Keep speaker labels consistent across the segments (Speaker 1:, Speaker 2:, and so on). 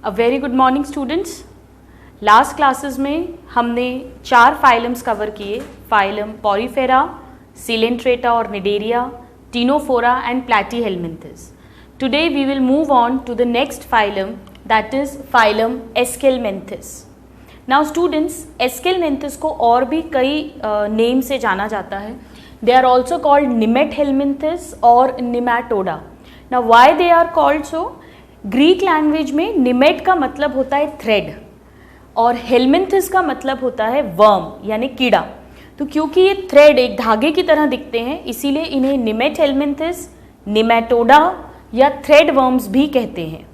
Speaker 1: अ very good morning students. Last classes में हमने 4 phylums cover किए, फाइलम पॉरीफेरा, सिलेंट्रेटा और Cnidaria, Ctenophora and Platyhelminthes. Today we will move on to the next phylum, that is phylum Aschelminthes. Now students, Aschelminthes को और भी कई name से जाना जाता है। They are also called Nemathelminthes और Nematoda. Now why they are called so? Greek language में निमेट का मतलब होता है थ्रेड और हेलमिंथिस का मतलब होता है वर्म यानी कीड़ा। तो क्योंकि ये थ्रेड एक धागे की तरह दिखते हैं, इसीलिए इन्हें निमेट हेलमिंथिस, निमैटोडा या थ्रेड वर्म्स भी कहते हैं।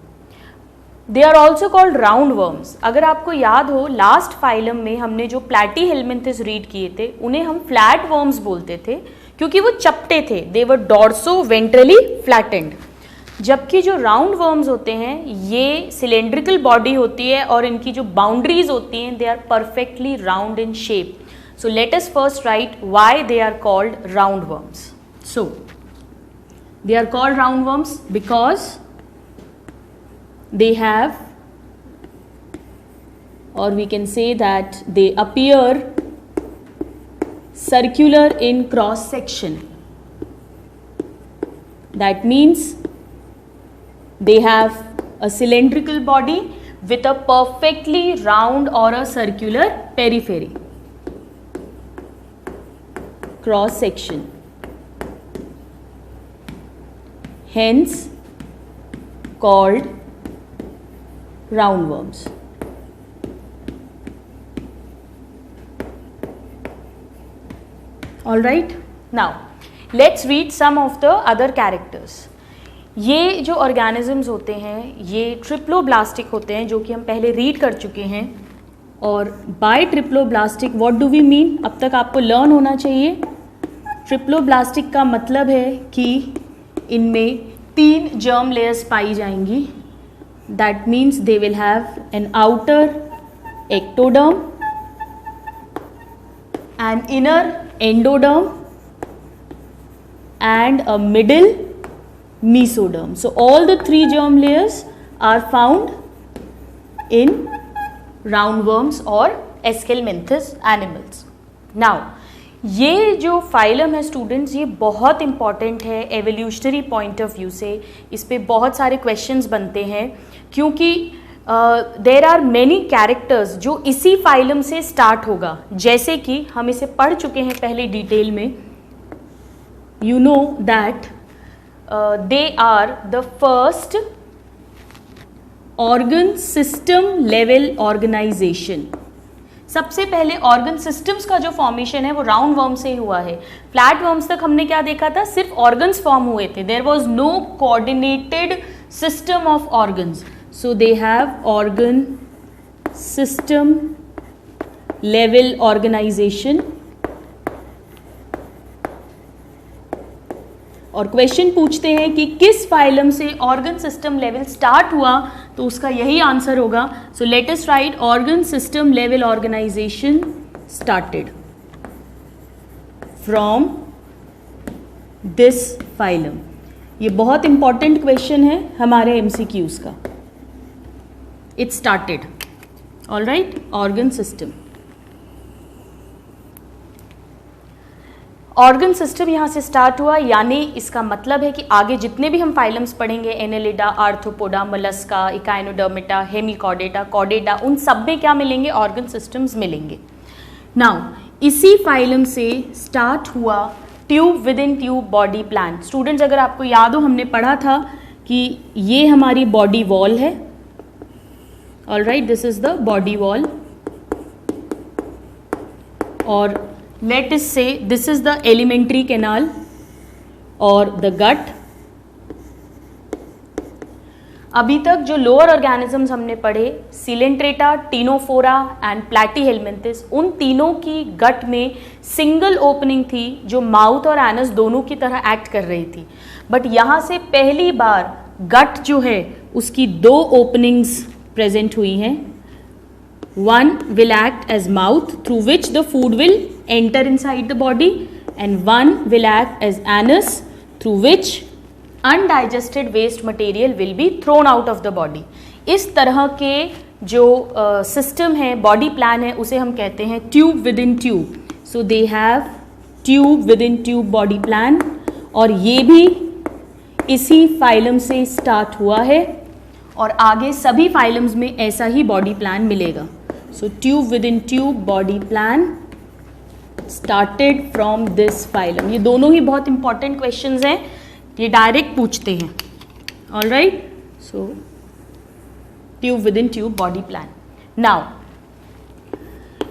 Speaker 1: They are also called round worms. अगर आपको याद हो, लास्ट फाइलम में हमने जो प्लैटीहेलमिंथिस रीड किए थे उन्हें हम फ्लैट वर्म्स बोलते थे क्योंकि वो चपटे थे। दे वर डॉर्सो वेंट्रली फ्लैटेंड। जबकि जो राउंड वर्म्स होते हैं ये सिलेंड्रिकल बॉडी होती है और इनकी जो बाउंड्रीज होती हैं they are perfectly round in shape. So let us first write why they are called round worms. So they are called round worms because they have, or we can say that they appear circular in cross section. That means they have a cylindrical body with a perfectly round or a circular periphery. Cross section. Hence called roundworms. All right, now let's read some of the other characters. ये जो organisms होते हैं ये triploblastic होते हैं, जो कि हम पहले रीड कर चुके हैं। और by triploblastic what do we mean, अब तक आपको लर्न होना चाहिए। ट्रिप्लोब्लास्टिक का मतलब है कि इनमें 3 जर्म लेयर्स पाई जाएंगी। That means they will have an outer ectoderm, an inner endoderm and a middle mesoderm. So all the 3 germ layers are found in roundworms or Aschelminthes animals. Now ये जो phylum है students, ये बहुत important है evolutionary point of view से। इस पे बहुत सारे क्वेश्चंस बनते हैं क्योंकि देर आर मेनी कैरेक्टर्स जो इसी फाइलम से स्टार्ट होगा। जैसे कि हम इसे पढ़ चुके हैं पहले डिटेल में। You know that they are the first organ system level organization. सबसे पहले ऑर्गन सिस्टम्स का जो फॉर्मेशन है वो राउंड वर्म से ही हुआ है। फ्लैट वर्म्स तक हमने क्या देखा था, सिर्फ ऑर्गन्स फॉर्म हुए थे। There was no coordinated system of organs. So they have organ system level organization. और क्वेश्चन पूछते हैं कि किस फाइलम से ऑर्गन सिस्टम लेवल स्टार्ट हुआ, तो उसका यही आंसर होगा। So let us write organ system level organization started from this phylum. ये बहुत इंपॉर्टेंट क्वेश्चन है हमारे MCQs का। It started, all right, organ system. Organ system यहाँ से स्टार्ट हुआ, यानी इसका मतलब है कि आगे जितने भी हम फाइलम्स पढ़ेंगे, Annelida, arthropoda, Mollusca, Echinodermata, Hemichordata, Chordata, उन सब में क्या मिलेंगे, ऑर्गन सिस्टम्स मिलेंगे। नाउ इसी फाइलम से स्टार्ट हुआ tube within tube body plan. Students अगर आपको याद हो, हमने पढ़ा था कि ये हमारी बॉडी वॉल है। All right, this is the body wall और let us say this is the alimentary canal or the gut. अभी तक जो लोअर ऑर्गेनिजम्स हमने पढ़े, सिलेंट्रेटा, टीनोफोरा एंड प्लैटीहेलमिंथिस, उन तीनों की गट में सिंगल ओपनिंग थी जो माउथ और एनस दोनों की तरह एक्ट कर रही थी। बट यहाँ से पहली बार गट जो है उसकी 2 ओपनिंग्स प्रेजेंट हुई हैं। One will act as mouth through which the food will enter inside the body, and one will act as anus through which undigested waste material will be thrown out of the body. इस तरह के जो system है, body plan है, उसे हम कहते हैं tube within tube. So they have tube within tube body plan, और ये भी इसी फाइलम से स्टार्ट हुआ है और आगे सभी फाइलम्स में ऐसा ही बॉडी प्लान मिलेगा. So tube within tube body plan started from this phylum. ये दोनों ही बहुत इंपॉर्टेंट क्वेश्चंस हैं, ये डायरेक्ट पूछते हैं. ऑल राइट, सो tube within tube body plan. Now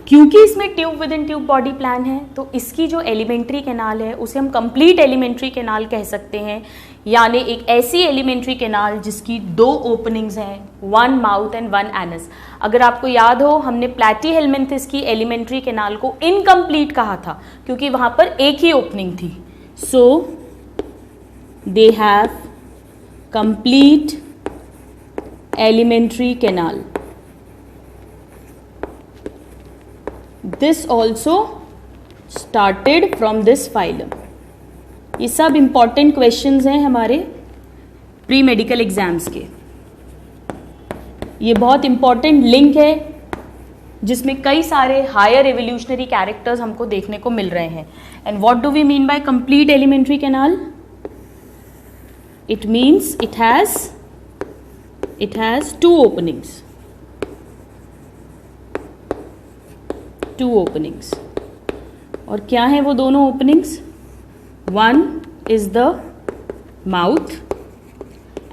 Speaker 1: क्योंकि इसमें tube within tube body plan है, तो इसकी जो एलिमेंट्री कैनाल है उसे हम कंप्लीट एलिमेंट्री कैनाल कह सकते हैं. यानी एक ऐसी एलिमेंट्री कैनाल जिसकी 2 ओपनिंग्स हैं, 1 माउथ एंड 1 एनस. अगर आपको याद हो, हमने प्लैटीहेल्मिन्थिस की एलिमेंट्री कैनाल को इनकम्प्लीट कहा था क्योंकि वहां पर एक ही ओपनिंग थी. So they have complete alimentary canal. This also started from this phylum. ये सब इंपॉर्टेंट क्वेश्चंस हैं हमारे प्री मेडिकल एग्जाम्स के. ये बहुत इंपॉर्टेंट लिंक है जिसमें कई सारे हायर एवोल्यूशनरी कैरेक्टर्स हमको देखने को मिल रहे हैं. And what do we mean by complete alimentary canal? It means it has 2 openings. 2 openings. और क्या है वो दोनों openings? One is the mouth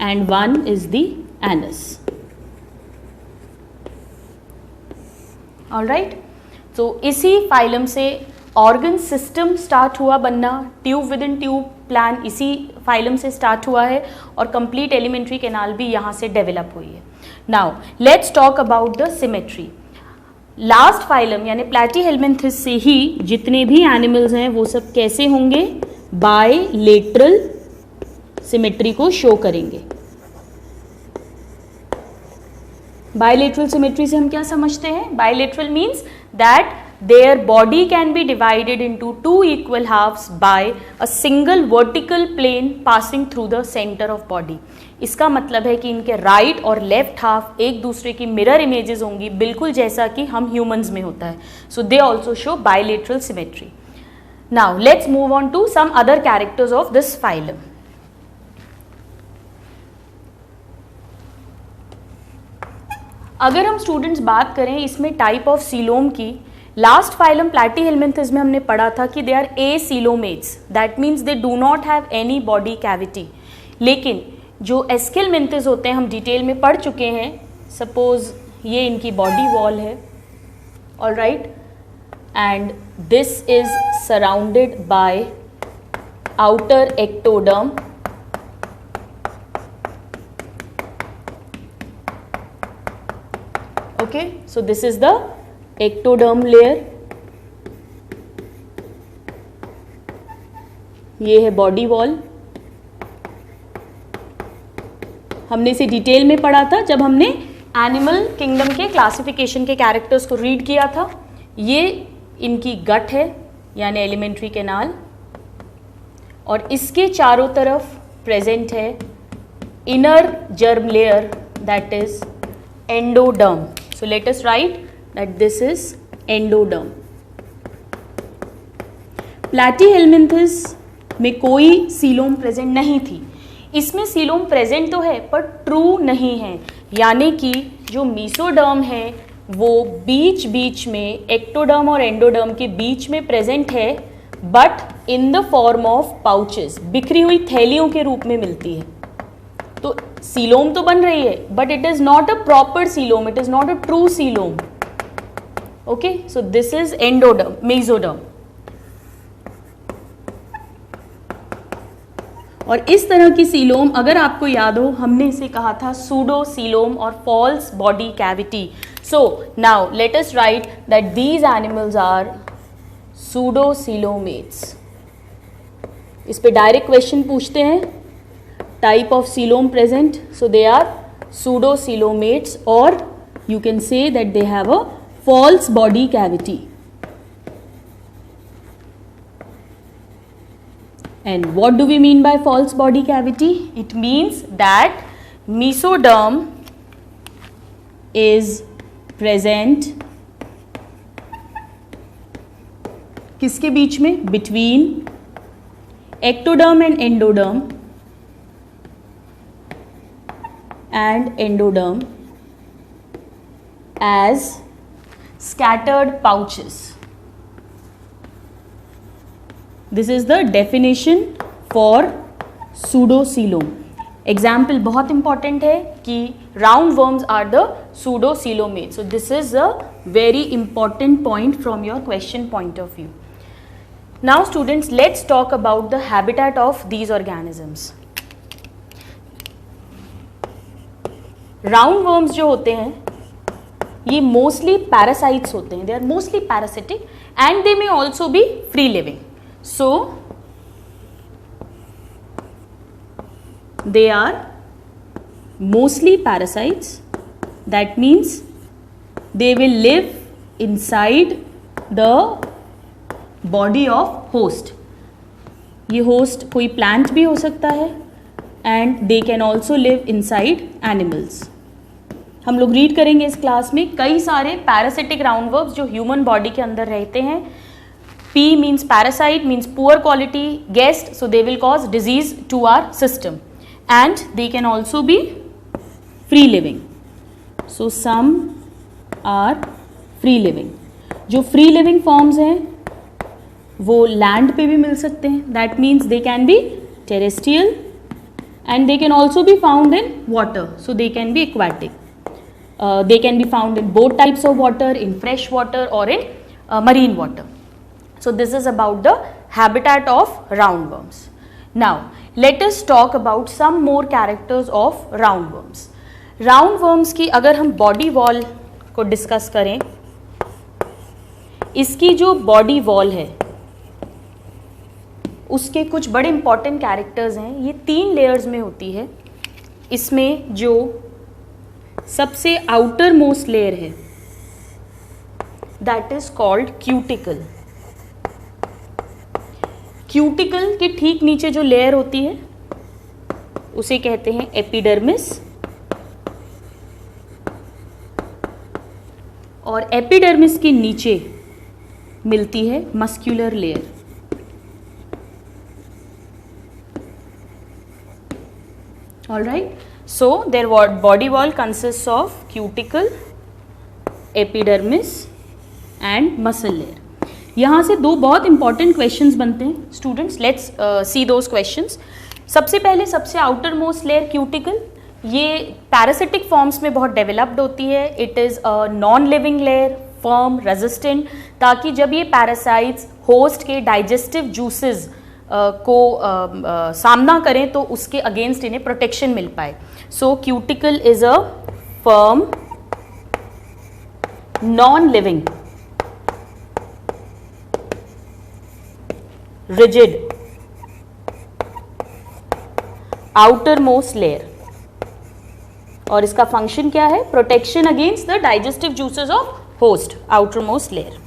Speaker 1: and one is the anus. All right. So इसी फाइलम से ऑर्गन सिस्टम स्टार्ट हुआ बनना. Tube within tube plan इसी फाइलम से स्टार्ट हुआ है और कंप्लीट एलिमेंट्री कैनाल भी यहाँ से डेवलप हुई है. Now let's talk about the symmetry. Last phylum यानी प्लैटीहेल्मिन्थिस से ही जितने भी एनिमल्स हैं वो सब कैसे होंगे? बायलेटरल सिमेट्री को शो करेंगे. बायलेटरल सिमेट्री से हम क्या समझते हैं? Bilateral means that their body can be divided into 2 equal halves by a single vertical plane passing through the center of body. इसका मतलब है कि इनके राइट और लेफ्ट हाफ एक दूसरे की मिरर इमेजेस होंगी, बिल्कुल जैसा कि हम ह्यूमंस में होता है. So they also show bilateral symmetry. Now let's move on to some other characters of this phylum. अगर हम स्टूडेंट्स बात करें इसमें टाइप ऑफ सीलोम की, लास्ट फाइलम प्लैटीहेल्मिन्थिस में हमने पढ़ा था कि they are acoelomates. That means they do not have any body cavity. लेकिन जो एस्किलमिन्थिस होते हैं हम डिटेल में पढ़ चुके हैं. सपोज ये इनकी बॉडी वॉल है, all right, and this is surrounded by outer ectoderm. Okay, so this is the ectoderm layer. ये है बॉडी वॉल. हमने इसे डिटेल में पढ़ा था जब हमने एनिमल किंगडम के क्लासिफिकेशन के कैरेक्टर्स को रीड किया था. ये इनकी गट है यानी एलिमेंट्री कैनाल, और इसके चारों तरफ प्रेजेंट है inner germ layer that is endoderm. So let us write that this is endoderm. Platyhelminthes में कोई सीलोम प्रेजेंट नहीं थी. इसमें सीलोम प्रेजेंट तो है पर ट्रू नहीं है. यानी कि जो मीसोडर्म है वो बीच बीच में एक्टोडर्म और एंडोडर्म के बीच में प्रेजेंट है, but in the form of pouches, बिखरी हुई थैलियों के रूप में मिलती है. तो सीलोम तो बन रही है but it is not a proper coelom, it is not a true coelom. Okay, so this is endoderm, mesoderm. और इस तरह की सीलोम अगर आपको याद हो, हमने इसे कहा था सूडो सीलोम और false body cavity. So now let us write that these animals are pseudocoelomates. इस पे डायरेक्ट क्वेश्चन पूछते हैं. Type of coelom present, so they are pseudocoelomates, or you can say that they have a false body cavity. And what do we mean by false body cavity? It means that mesoderm is present किसके बीच में? Between ectoderm and endoderm and endoderm as scattered pouches. This is the definition for pseudocoelom. Example बहुत important है कि round worms are the pseudocoelomates. So this is a very important point from your question point of view. Now students, let's talk about the habitat of these organisms. Round worms जो होते हैं ये mostly parasites होते हैं. They are mostly parasitic and they may also be free living. So they are mostly parasites. That means they will live inside the body of host. ये host कोई plant भी हो सकता है and they can also live inside animals. हम लोग read करेंगे इस क्लास में कई सारे पैरासिटिक राउंड वर्म्स जो ह्यूमन बॉडी के अंदर रहते हैं. P means parasite, means poor quality guest, so they will cause disease to our system, and they can also be free living. So some are free living. जो free living forms हैं वो land पे भी मिल सकते हैं. That means they can be terrestrial and they can also be found in water, so they can be aquatic. They can be found in both types of water, in fresh water or in marine water. So this is about the habitat of roundworms. Now let us talk about some more characters of roundworms. Roundworms की अगर हम body wall को discuss करें, इसकी जो body wall है उसके कुछ बड़े important characters हैं. ये 3 layers में होती है. इसमें जो सबसे आउटर मोस्ट लेयर है that is called cuticle. Cuticle के ठीक नीचे जो लेयर होती है उसे कहते हैं एपिडर्मिस, और एपिडर्मिस के नीचे मिलती है muscular layer. All right. So their body wall consists of cuticle, epidermis and muscle layer. यहाँ से 2 बहुत important questions बनते हैं. Students, let's see those questions. सबसे पहले सबसे outer most layer cuticle, ये parasitic forms में बहुत developed होती है. It is a non-living layer, firm, resistant, ताकि जब ये parasites host के digestive juices को सामना करें तो उसके अगेंस्ट इन्हें प्रोटेक्शन मिल पाए. So cuticle is a firm, non living, rigid, outer most layer, और इसका फंक्शन क्या है? Protection against the digestive juices of host. Outer most layer.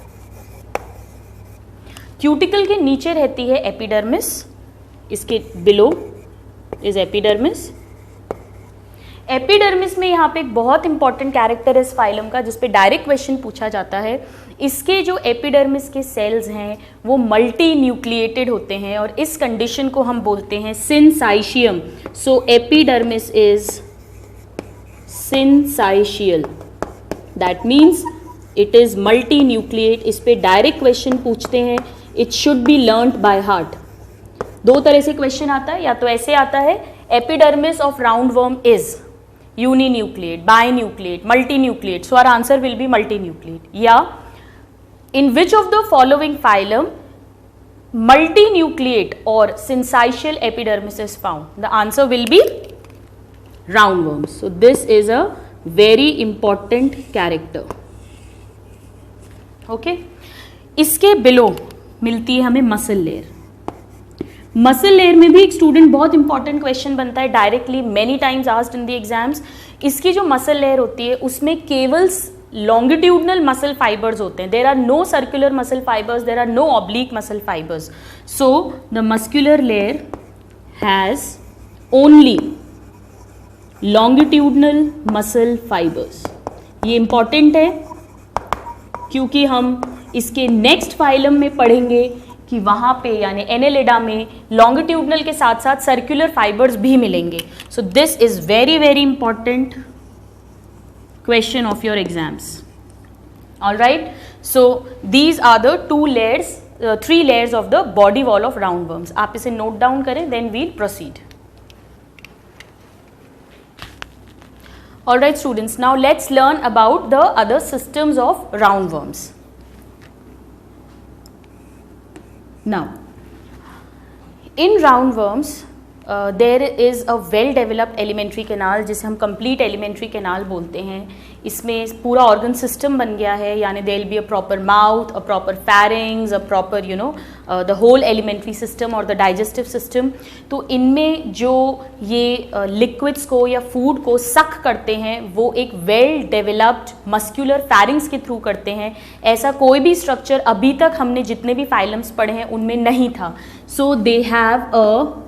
Speaker 1: Cuticle के नीचे रहती है एपिडर्मिस, इसके बिलो इज एपिडर्मिस. एपिडर्मिस में यहाँ पे एक बहुत इंपॉर्टेंट कैरेक्टर है इस फाइलम का जिस पे डायरेक्ट क्वेश्चन पूछा जाता है. इसके जो एपिडर्मिस के सेल्स हैं वो मल्टी न्यूक्लिएटेड होते हैं और इस कंडीशन को हम बोलते हैं syncytium. So epidermis is syncytial. That means it is multi nucleate. इस पे डायरेक्ट क्वेश्चन पूछते हैं. It should be learned by heart. 2 तरह से क्वेश्चन आता है. या तो ऐसे आता है epidermis of round worm is uninucleate, binucleate, multinucleate. So our answer will be multinucleate. या in which of the following phylum multinucleate और syncytial epidermis is found? The answer will be roundworms. So this is a very important character. Okay. इसके below मिलती है हमें muscle layer. Muscle layer में भी एक student बहुत इंपॉर्टेंट क्वेश्चन बनता है directly, many times asked in the exams. इसकी जो मसल लेयर होती है उसमें केवल longitudinal muscle fibers होते हैं. There are no circular muscle fibers, there are no oblique muscle fibers. So the muscular layer has only longitudinal muscle fibers. ये important है क्योंकि हम इसके नेक्स्ट फाइलम में पढ़ेंगे कि वहाँ पे यानी एनेलिडा में लॉन्गिट्यूडनल के साथ साथ सर्कुलर फाइबर्स भी मिलेंगे. So this is very very important question of your exams. Alright, so these are the 3 layers of the body wall of roundworms. आप इसे नोट डाउन करें, then we'll proceed. Alright students, now let's learn about the other systems of roundworms. Now, in roundworms, there is a well developed alimentary canal जिसे हम complete alimentary canal बोलते हैं. इसमें पूरा organ system बन गया है, यानी there will be a proper mouth, a proper pharynx, a proper the whole alimentary system और द डाइजेस्टिव सिस्टम. तो इनमें जो ये लिक्विड्स को या फूड को सक करते हैं वो एक वेल डेवलप्ड मस्क्यूलर फैरिंग्स के थ्रू करते हैं. ऐसा कोई भी स्ट्रक्चर अभी तक हमने जितने भी फाइलम्स पढ़े हैं उनमें नहीं था. So they have a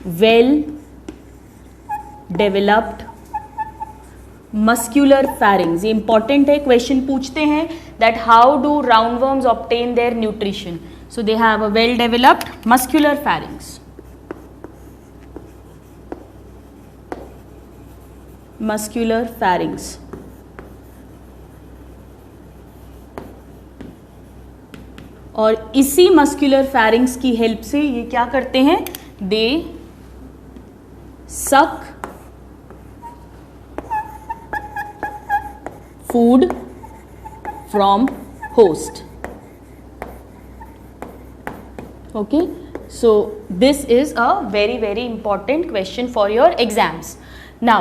Speaker 1: well developed muscular pharynx. ये इंपॉर्टेंट है, क्वेश्चन पूछते हैं that how do roundworms obtain their nutrition. So they have a well developed muscular pharynx. Muscular pharynx. और इसी मस्क्यूलर फैरिंग्स की हेल्प से ये क्या करते हैं, दे सक food from host. Okay, so this is a very very important question for your exams. Now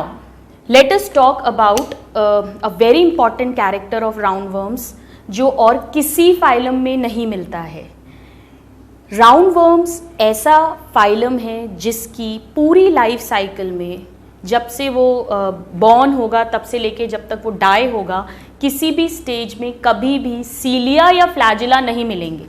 Speaker 1: let us talk about a very important character of roundworms जो और किसी फाइलम में नहीं मिलता है. राउंडवर्म्स ऐसा फाइलम है जिसकी पूरी लाइफ साइकिल में जब से वो बॉर्न होगा तब से लेके जब तक वो डाई होगा किसी भी स्टेज में कभी भी सीलिया या फ्लैजिला नहीं मिलेंगे.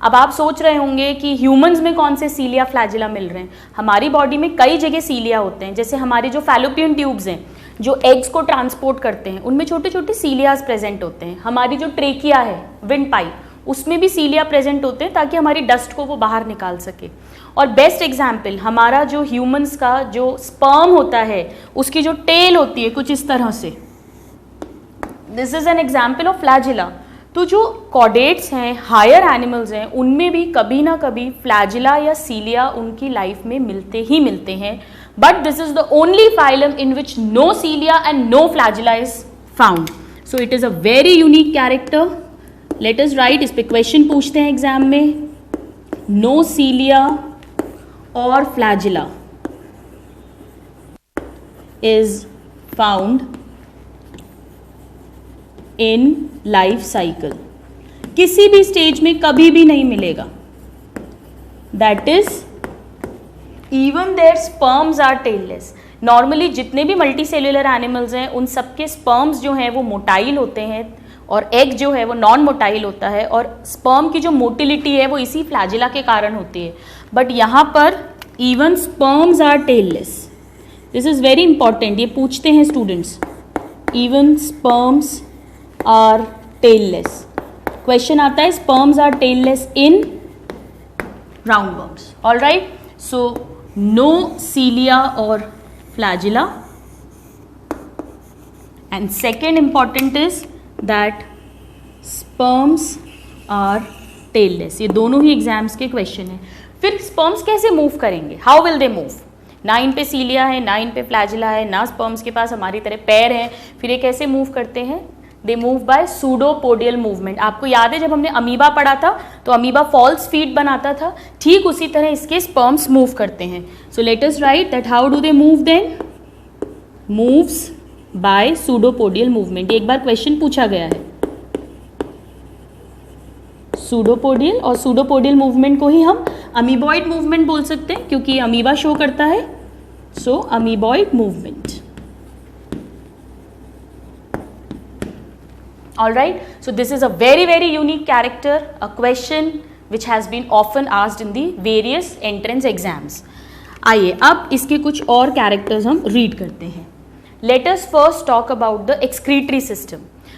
Speaker 1: अब आप सोच रहे होंगे कि ह्यूमंस में कौन से सीलिया फ्लैजिला मिल रहे हैं. हमारी बॉडी में कई जगह सीलिया होते हैं. जैसे हमारे जो फैलोपियन ट्यूब्स हैं जो एग्स को ट्रांसपोर्ट करते हैं उनमें छोटे छोटे सीलियाज प्रेजेंट होते हैं. हमारी जो ट्रेकिया है, विंड पाइप, उसमें भी सीलिया प्रेजेंट होते हैं ताकि हमारी डस्ट को वो बाहर निकाल सके. और बेस्ट एग्जाम्पल हमारा जो ह्यूमंस का जो स्पर्म होता है उसकी जो टेल होती है कुछ इस तरह से, this is an example of flagella. तो जो कॉडेट्स हैं, हायर एनिमल्स हैं, उनमें भी कभी ना कभी फ्लैजिला या सीलिया उनकी लाइफ में मिलते ही मिलते हैं. But this is the only phylum in which no cilia and no flagella is found. So it is a very unique character. Let us write, इस पे क्वेश्चन पूछते हैं एग्जाम में. No cilia or flagella is found in life cycle. किसी भी stage में कभी भी नहीं मिलेगा. That is even their sperms are tailless. Normally जितने भी मल्टी सेल्यूलर एनिमल्स हैं उन सबके स्पर्म्स जो हैं वो मोटाइल होते हैं और एग जो है वो नॉन मोटाइल होता है. और स्पर्म की जो मोटिलिटी है वो इसी फ्लैजिला के कारण होती है. बट यहाँ पर even sperms are tailless. This is very important, ये पूछते हैं students. Even sperms are tailless. Question आता है sperms are tailless in roundworms. Alright, so no cilia और flagella. And second important is that sperms are tailless. ये दोनों ही exams के question हैं. फिर स्पर्म्स कैसे मूव करेंगे, हाउ विल दे मूव. ना इन पे सीलिया है, ना इन पे फ्लैजिला है, ना स्पर्म्स के पास हमारी तरह पैर हैं. फिर ये कैसे मूव करते हैं, they move by pseudopodial movement. आपको याद है जब हमने अमीबा पढ़ा था तो अमीबा फॉल्स फीट बनाता था, ठीक उसी तरह इसके स्पर्म्स मूव करते हैं. So let us write that how do they move then, moves by pseudopodial movement. एक बार क्वेश्चन पूछा गया है. सूडोपोडियल, और सूडोपोडियल मूवमेंट को ही हम अमीबॉइड मूवमेंट बोल सकते हैं क्योंकि अमीबा शो करता है. So amoeboid movement. Alright, so this is a very very unique character, a question which has been often asked in the various entrance exams. आइए अब इसके कुछ और कैरेक्टर्स हम रीड करते हैं. Late us first talk about the excretory system.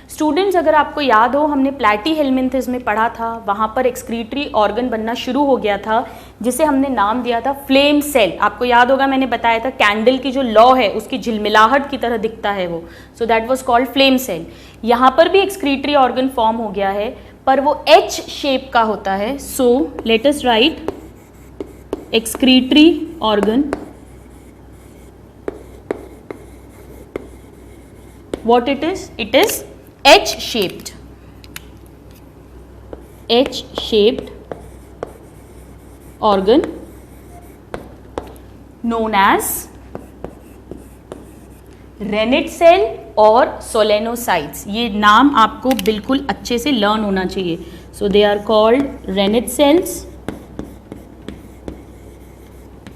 Speaker 1: Students, अगर आपको याद हो, हमने प्लैटीहेल्मिन्थेस में पढ़ा था, वहाँ पर एक्सक्रीटरी ऑर्गन बनना शुरू हो गया था जिसे हमने नाम दिया था फ्लेम सेल। आपको याद होगा, मैंने बताया था कैंडल की जो लौ है उसकी झिलमिलाहट की तरह दिखता है वो, so that was called flame cell. यहाँ पर भी एक्सक्रीटरी ऑर्गन फॉर्म हो गया है, पर वो एच शेप का होता है। So let us write excretory organ, what it is H shaped organ known as renette cell और सोलेनोसाइट्स। ये नाम आपको बिल्कुल अच्छे से लर्न होना चाहिए। So they are called renette cells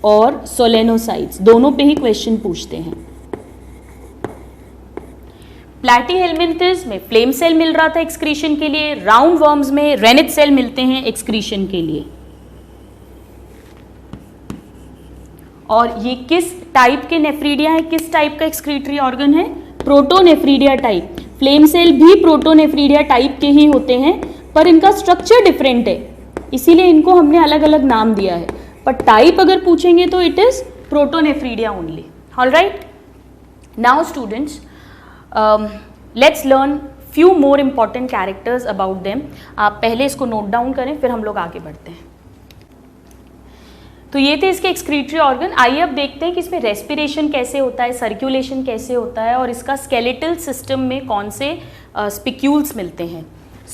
Speaker 1: और सोलेनोसाइट्स, दोनों पे ही क्वेश्चन पूछते हैं। प्लैटीहेल्मिन्थेस में फ्लेम सेल मिल रहा था एक्सक्रीशन के लिए, राउंड वर्म्स में रेनिट सेल मिलते हैं एक्सक्रीशन के लिए। और ये किस टाइप के नेफ्रीडिया है, किस टाइप का एक्सक्रीटरी ऑर्गन है? Protonephridia type. फ्लेम सेल भी प्रोटोनेफ्रीडिया टाइप के ही होते हैं, पर इनका स्ट्रक्चर डिफरेंट है, इसीलिए इनको हमने अलग अलग नाम दिया है। पर टाइप अगर पूछेंगे तो it is protonephridia only. Alright, now students, let's learn few more important characters about them. आप पहले इसको नोट डाउन करें, फिर हम लोग आगे बढ़ते हैं। तो ये थे इसके एक्सक्रीटरी ऑर्गन। आइए अब देखते हैं कि इसमें रेस्पिरेशन कैसे होता है, सर्कुलेशन कैसे होता है और इसका स्केलेटल सिस्टम में कौन से स्पिक्यूल्स मिलते हैं।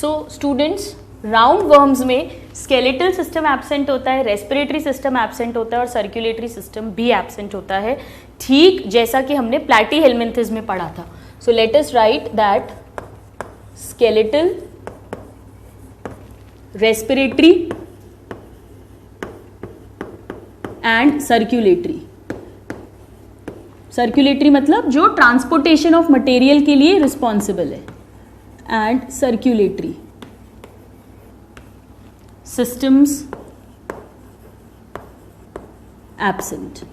Speaker 1: सो स्टूडेंट्स, राउंड वर्म्स में स्केलेटल सिस्टम एब्सेंट होता है, रेस्पिरेटरी सिस्टम एब्सेंट होता है और सर्कुलेटरी सिस्टम भी एब्सेंट होता है, ठीक जैसा कि हमने प्लैटीहेल्मिन्थेस में पढ़ा था। So let us write that skeletal, respiratory and circulatory। circulatory मतलब जो ट्रांसपोर्टेशन ऑफ मटेरियल के लिए रिस्पॉन्सिबल है, एंड सर्कुलेटरी सिस्टम्स एब्सेंट।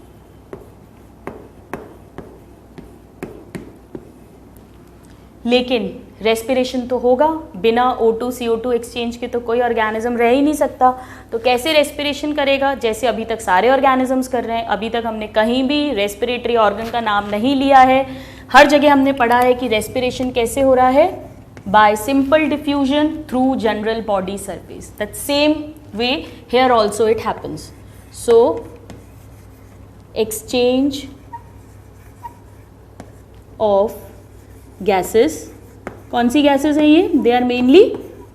Speaker 1: लेकिन रेस्पिरेशन तो होगा, बिना O2 CO2 एक्सचेंज के तो कोई ऑर्गेनिज्म रह ही नहीं सकता। तो कैसे रेस्पिरेशन करेगा? जैसे अभी तक सारे ऑर्गेनिजम्स कर रहे हैं। अभी तक हमने कहीं भी रेस्पिरेटरी ऑर्गन का नाम नहीं लिया है, हर जगह हमने पढ़ा है कि रेस्पिरेशन कैसे हो रहा है, by simple diffusion through general body surface. That same way here also it happens. So exchange of gases, कौन सी गैसेस हैं ये? They are mainly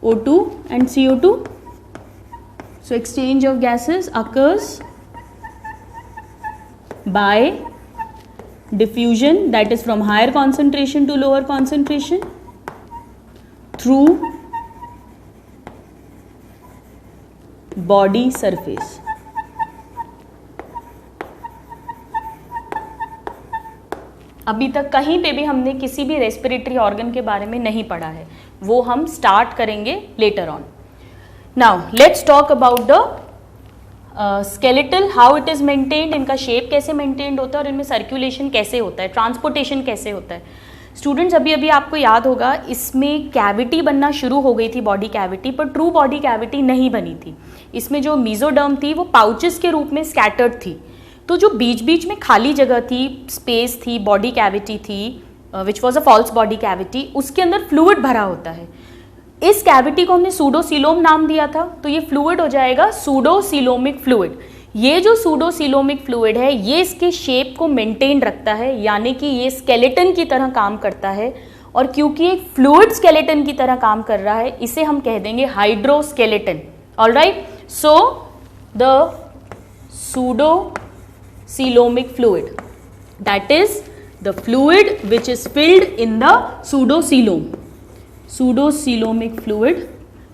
Speaker 1: O2 and CO2। So exchange of gases occurs by diffusion, that is from higher concentration to lower concentration through body surface. अभी तक कहीं पे भी हमने किसी भी रेस्पिरेटरी ऑर्गन के बारे में नहीं पढ़ा है, वो हम स्टार्ट करेंगे later on. Now let's talk about the skeletal, how it is maintained, इनका शेप कैसे मेंटेन्ड होता है और इनमें सर्कुलेशन कैसे होता है, ट्रांसपोर्टेशन कैसे होता है। स्टूडेंट्स, अभी अभी आपको याद होगा इसमें कैविटी बनना शुरू हो गई थी, बॉडी कैविटी, पर ट्रू बॉडी कैविटी नहीं बनी थी। इसमें जो मीजोडर्म थी वो पाउचेस के रूप में स्कैटर्ड थी, तो जो बीच बीच में खाली जगह थी, स्पेस थी, बॉडी कैविटी थी, which was a false body cavity, उसके अंदर फ्लूइड भरा होता है। इस कैविटी को हमने सूडोसीलोम नाम दिया था, तो ये फ्लूइड हो जाएगा सूडोसीलोमिक फ्लूइड। ये जो सूडोसीलोमिक फ्लूइड है ये इसके शेप को मेंटेन रखता है, यानी कि ये स्केलेटन की तरह काम करता है। और क्योंकि एक फ्लूइड स्केलेटन की तरह काम कर रहा है, इसे हम कह देंगे hydroskeleton. Alright, so the pseudocoelomic fluid, that is the fluid which is filled in the pseudocoelom, pseudocoelomic fluid।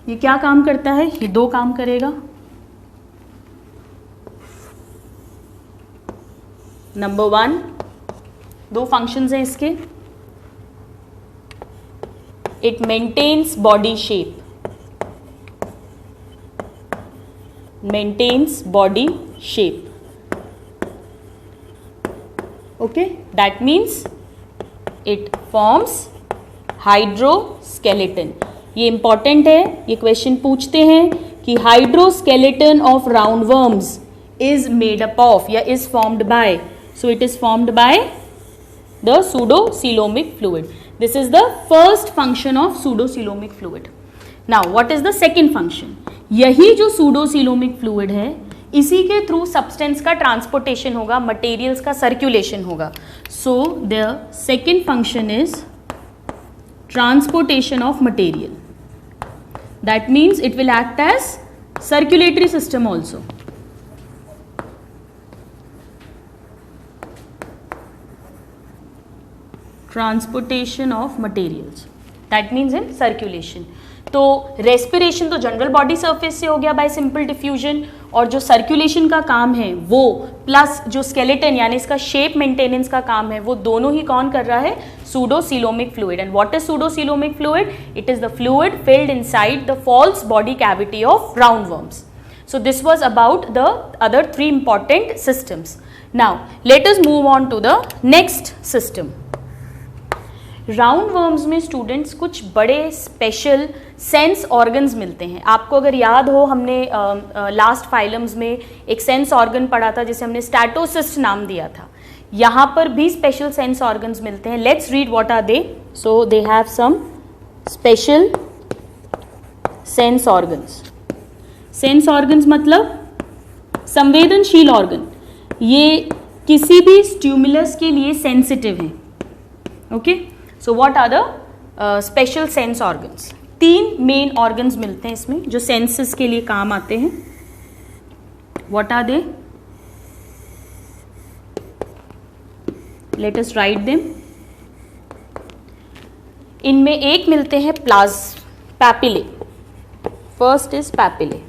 Speaker 1: ये क्या काम करता है? ये दो काम करेगा। नंबर 1, दो फंक्शंस हैं इसके। It maintains body shape, maintains body shape, okay, that means it forms hydroskeleton. ये इंपॉर्टेंट है, ये क्वेश्चन पूछते हैं कि hydroskeleton of round worms is made up of या is formed by, so it is formed by the pseudocoelomic fluid. This is the first function of pseudocoelomic fluid. Now what is the second function? यही जो pseudocoelomic fluid है, इसी के through substance का transportation होगा, materials का circulation होगा। सो the second function is transportation of material. That means it will act as circulatory system also. Transportation of materials. That means in circulation. तो रेस्पिरेशन तो general body surface से हो गया bye simple diffusion, और जो circulation का काम है वो प्लस जो स्केलेटन यानी इसका शेप मेंटेनेंस का काम है वो दोनों ही कौन कर रहा है? Pseudocoelomic fluid. And what is pseudocoelomic fluid? It is the fluid filled inside the false body cavity of round worms. So this was about the other three important systems. Now let us move on to the next system. Round worms में students कुछ बड़े special sense organs मिलते हैं। आपको अगर याद हो, हमने लास्ट फाइलम्स में एक सेंस ऑर्गन पढ़ा था जिसे हमने स्टैटोसिस्ट नाम दिया था। यहाँ पर भी स्पेशल सेंस ऑर्गन्स मिलते हैं। Let's read what are they. So they have some special sense organs. Sense organs मतलब संवेदनशील ऑर्गन, ये किसी भी स्टिमुलस के लिए सेंसिटिव हैं। Okay, so what are the special sense organs? तीन मेन ऑर्गन्स मिलते हैं इसमें जो सेंसेस के लिए काम आते हैं। What are they? Let us write them. इनमें एक मिलते हैं पैपिले। First is papillae.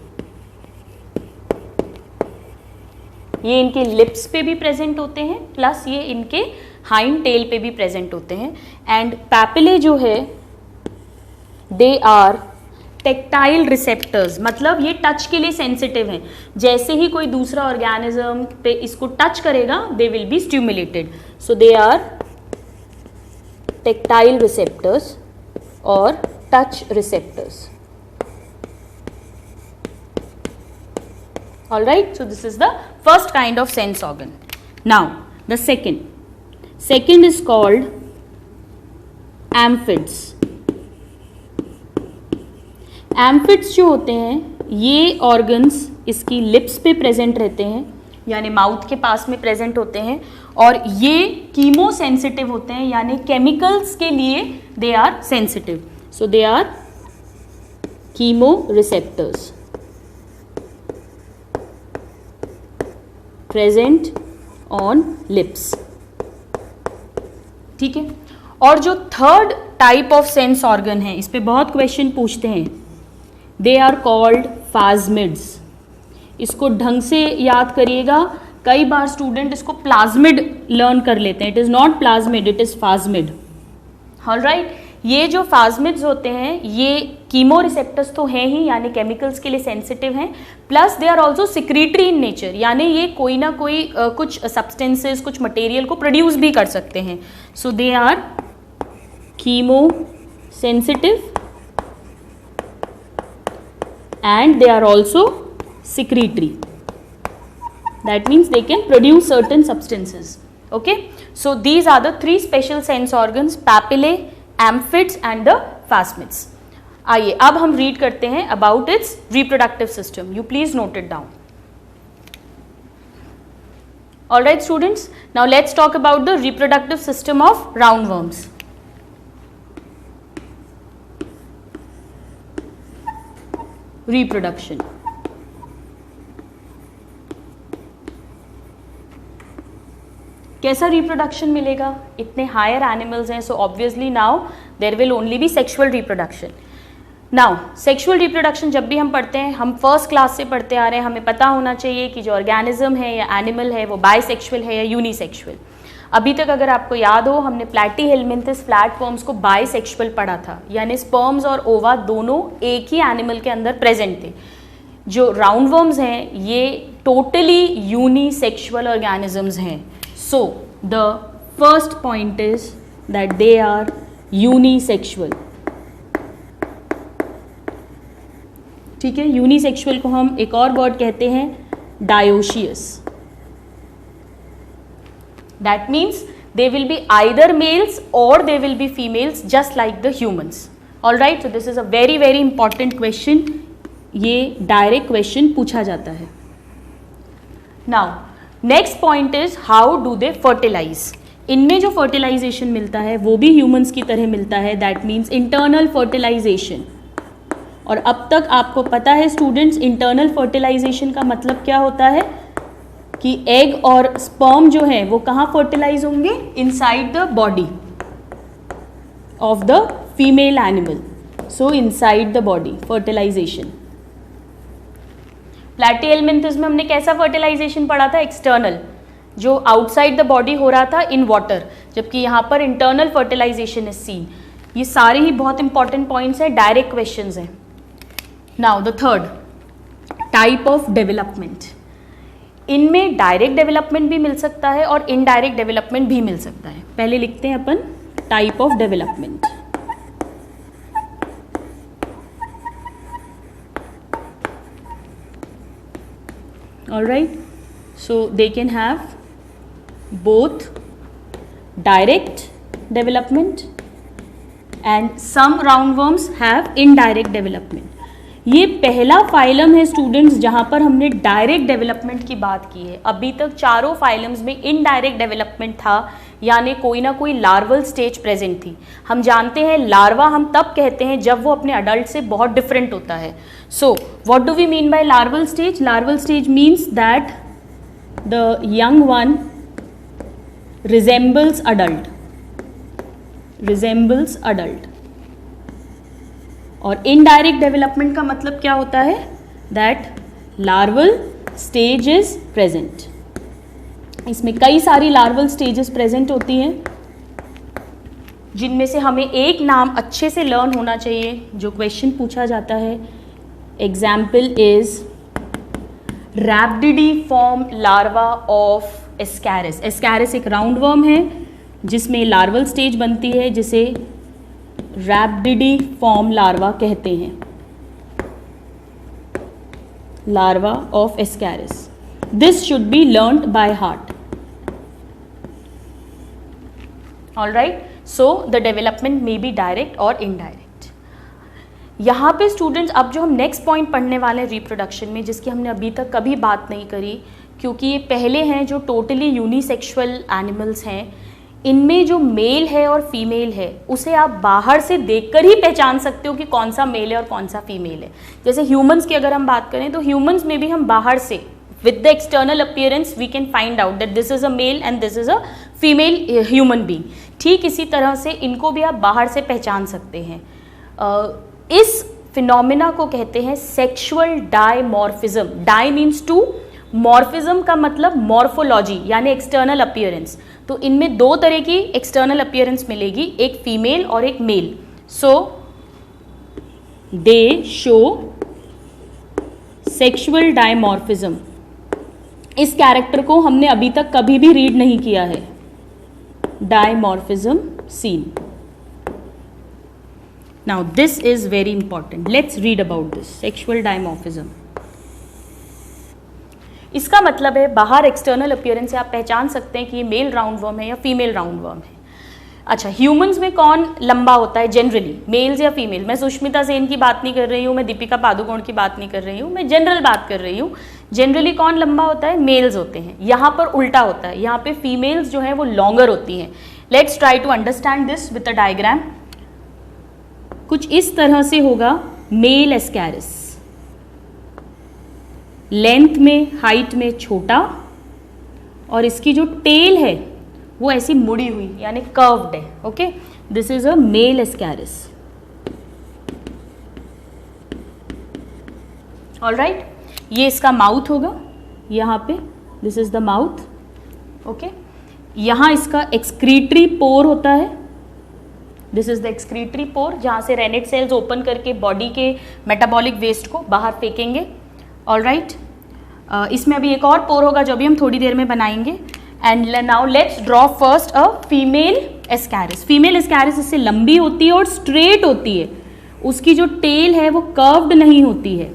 Speaker 1: ये इनके लिप्स पे भी प्रेजेंट होते हैं, प्लस ये इनके हाइंड टेल पे भी प्रेजेंट होते हैं। एंड पैपिले जो है दे आर टेक्टाइल रिसेप्टर्स, मतलब ये टच के लिए सेंसिटिव हैं। जैसे ही कोई दूसरा ऑर्गेनिज्म पे इसको टच करेगा they will be stimulated. So they are tactile receptors और touch receptors. All right, so this is the first kind of sense organ. Now the second is called amphids. Amphids जो होते हैं ये organs इसकी lips पे present रहते हैं, यानी माउथ के पास में प्रेजेंट होते हैं, और ये कीमो सेंसिटिव होते हैं, यानी केमिकल्स के लिए they are sensitive. So they are chemo receptors present on lips. ठीक है, और जो third type of sense organ है, इस पे बहुत क्वेश्चन पूछते हैं, दे आर कॉल्ड फाज्मिड्स। इसको ढंग से याद करिएगा, कई बार स्टूडेंट इसको प्लाज्मिड लर्न कर लेते हैं। It is not plasmid, it is phasmid. Alright, ये जो फाज्मिड्स होते हैं ये कीमो रिसेप्टर्स तो हैं ही, यानी केमिकल्स के लिए सेंसिटिव हैं, plus they are also secretory in nature, यानी ये कोई ना कोई कुछ सब्सटेंसेस, कुछ मटेरियल को प्रोड्यूस भी कर सकते हैं। So they are chemo sensitive and they are also secretory. That means they can produce certain substances. Okay, so these are the three special sense organs: papillae, amphids and the phasmids. आइए अब हम read करते हैं about its reproductive system. You please note it down. All right, students. Now let's talk about the reproductive system of roundworms. Reproduction. कैसा reproduction मिलेगा? इतने higher animals हैं, so obviously now there will only be sexual reproduction. Now sexual reproduction जब भी हम पढ़ते हैं, हम फर्स्ट क्लास से पढ़ते आ रहे हैं, हमें पता होना चाहिए कि जो ऑर्गेनिज्म है या एनिमल है वो बाइसेक्सुअल है या यूनिसेक्सुअल। अभी तक अगर आपको याद हो, हमने प्लैटीहेलमिंथस फ्लैटवर्म्स को बाइसेक्सुअल पढ़ा था, यानी स्पर्म्स और ओवा दोनों एक ही एनिमल के अंदर प्रेजेंट थे। जो राउंडवर्म्स हैं ये टोटली यूनिसेक्सुअल ऑर्गेनिजम्स हैं। So the first point is that they are unisexual. ठीक है, यूनिसेक्सुअल को हम एक और वर्ड कहते हैं dioecious. That means they will be either males or they will be females just like the humans. All right, so this is a very very important question. ये direct question पूछा जाता है. Now next point is how do they fertilize? इनमें जो fertilization मिलता है वो भी humans की तरह मिलता है. That means internal fertilization. और अब तक आपको पता है स्टूडेंट्स इंटरनल फर्टिलाइजेशन का मतलब क्या होता है कि एग और स्पर्म जो है वो कहाँ फर्टिलाइज होंगे? Inside the body of the female animal. So inside the body fertilization. Platyhelminthes में हमने कैसा फर्टिलाइजेशन पढ़ा था? एक्सटर्नल, जो आउटसाइड द बॉडी हो रहा था इन वाटर, जबकि यहाँ पर इंटरनल फर्टिलाइजेशन इज सीन. ये सारे ही बहुत इंपॉर्टेंट पॉइंट्स हैं, डायरेक्ट क्वेश्चंस हैं. Now the third type of development. इनमें डायरेक्ट डेवलपमेंट भी मिल सकता है और इनडायरेक्ट डेवलपमेंट भी मिल सकता है. पहले लिखते हैं अपन type of development. Alright, so they can have both direct development and some roundworms have indirect development. ये पहला फाइलम है स्टूडेंट्स जहाँ पर हमने डायरेक्ट डेवलपमेंट की बात की है. अभी तक चारों फाइलम्स में इनडायरेक्ट डेवलपमेंट था, यानी कोई ना कोई लार्वल स्टेज प्रेजेंट थी. हम जानते हैं लार्वा हम तब कहते हैं जब वो अपने अडल्ट से बहुत डिफरेंट होता है. So what do we mean by larval stage? Larval stage means that the young one resembles adult. और इनडायरेक्ट डेवलपमेंट का मतलब क्या होता है? That larval stage is present. इसमें कई सारी लार्वल स्टेजेस प्रेजेंट होती हैं, जिनमें से हमें एक नाम अच्छे से लर्न होना चाहिए जो क्वेश्चन पूछा जाता है. Example is rhabditiform larva of Ascaris. Ascaris एक राउंड वर्म है जिसमें लार्वल स्टेज बनती है, जिसे रैप्डिडीफॉर्म लार्वा कहते हैं. Larva of Ascaris. This should be learned by heart. Alright, so the development may be direct और इनडायरेक्ट. यहाँ पे स्टूडेंट्स अब जो हम नेक्स्ट पॉइंट पढ़ने वाले हैं रिप्रोडक्शन में, जिसकी हमने अभी तक कभी बात नहीं करी, क्योंकि ये पहले हैं जो टोटली यूनिसेक्सुअल एनिमल्स हैं. इनमें जो मेल है और फीमेल है उसे आप बाहर से देखकर ही पहचान सकते हो कि कौन सा मेल है और कौन सा फीमेल है. जैसे ह्यूमंस की अगर हम बात करें तो ह्यूमंस में भी हम बाहर से with the external appearance we can find out that this is a male and this is a female human being. ठीक इसी तरह से इनको भी आप बाहर से पहचान सकते हैं. इस फिनोमिना को कहते हैं sexual dimorphism. Di means two, morphism का मतलब मॉर्फोलॉजी यानी एक्सटर्नल अपीयरेंस. तो इनमें दो तरह की एक्सटर्नल अपीयरेंस मिलेगी, एक फीमेल और एक male. So they show sexual dimorphism. इस कैरेक्टर को हमने अभी तक कभी भी रीड नहीं किया है. Dimorphism seen. Now this is very important. Let's read about this sexual dimorphism. इसका मतलब है बाहर एक्सटर्नल अपीयरेंस से आप पहचान सकते हैं कि ये मेल राउंड वर्म है या फीमेल राउंड वर्म है. अच्छा, ह्यूमंस में कौन लंबा होता है जनरली, मेल्स या फीमेल? मैं सुष्मिता सेन की बात नहीं कर रही हूँ, मैं दीपिका पादुकोण की बात नहीं कर रही हूँ, मैं जनरल बात कर रही हूँ. जनरली कौन लंबा होता है? मेल्स होते हैं. यहाँ पर उल्टा होता है, यहाँ पे फीमेल्स जो है वो लॉन्गर होती हैं. Let's try to understand this with a diagram. कुछ इस तरह से होगा मेल एस्कैरिस. लेंथ में, हाइट में छोटा, और इसकी जो टेल है वो ऐसी मुड़ी हुई यानी कर्व्ड है. Okay, this is a male Ascaris. Alright, ये इसका माउथ होगा यहाँ पे. This is the mouth. Okay, यहाँ इसका एक्सक्रीटरी पोर होता है. This is the excretory pore, जहाँ से रेनेट सेल्स ओपन करके बॉडी के मेटाबॉलिक वेस्ट को बाहर फेंकेंगे. ऑलराइट, इसमें अभी एक और पोर होगा जो अभी हम थोड़ी देर में बनाएंगे. And now let's draw first a female Ascaris. Female Ascaris इससे लंबी होती है और स्ट्रेट होती है, उसकी जो टेल है वो कर्व्ड नहीं होती है।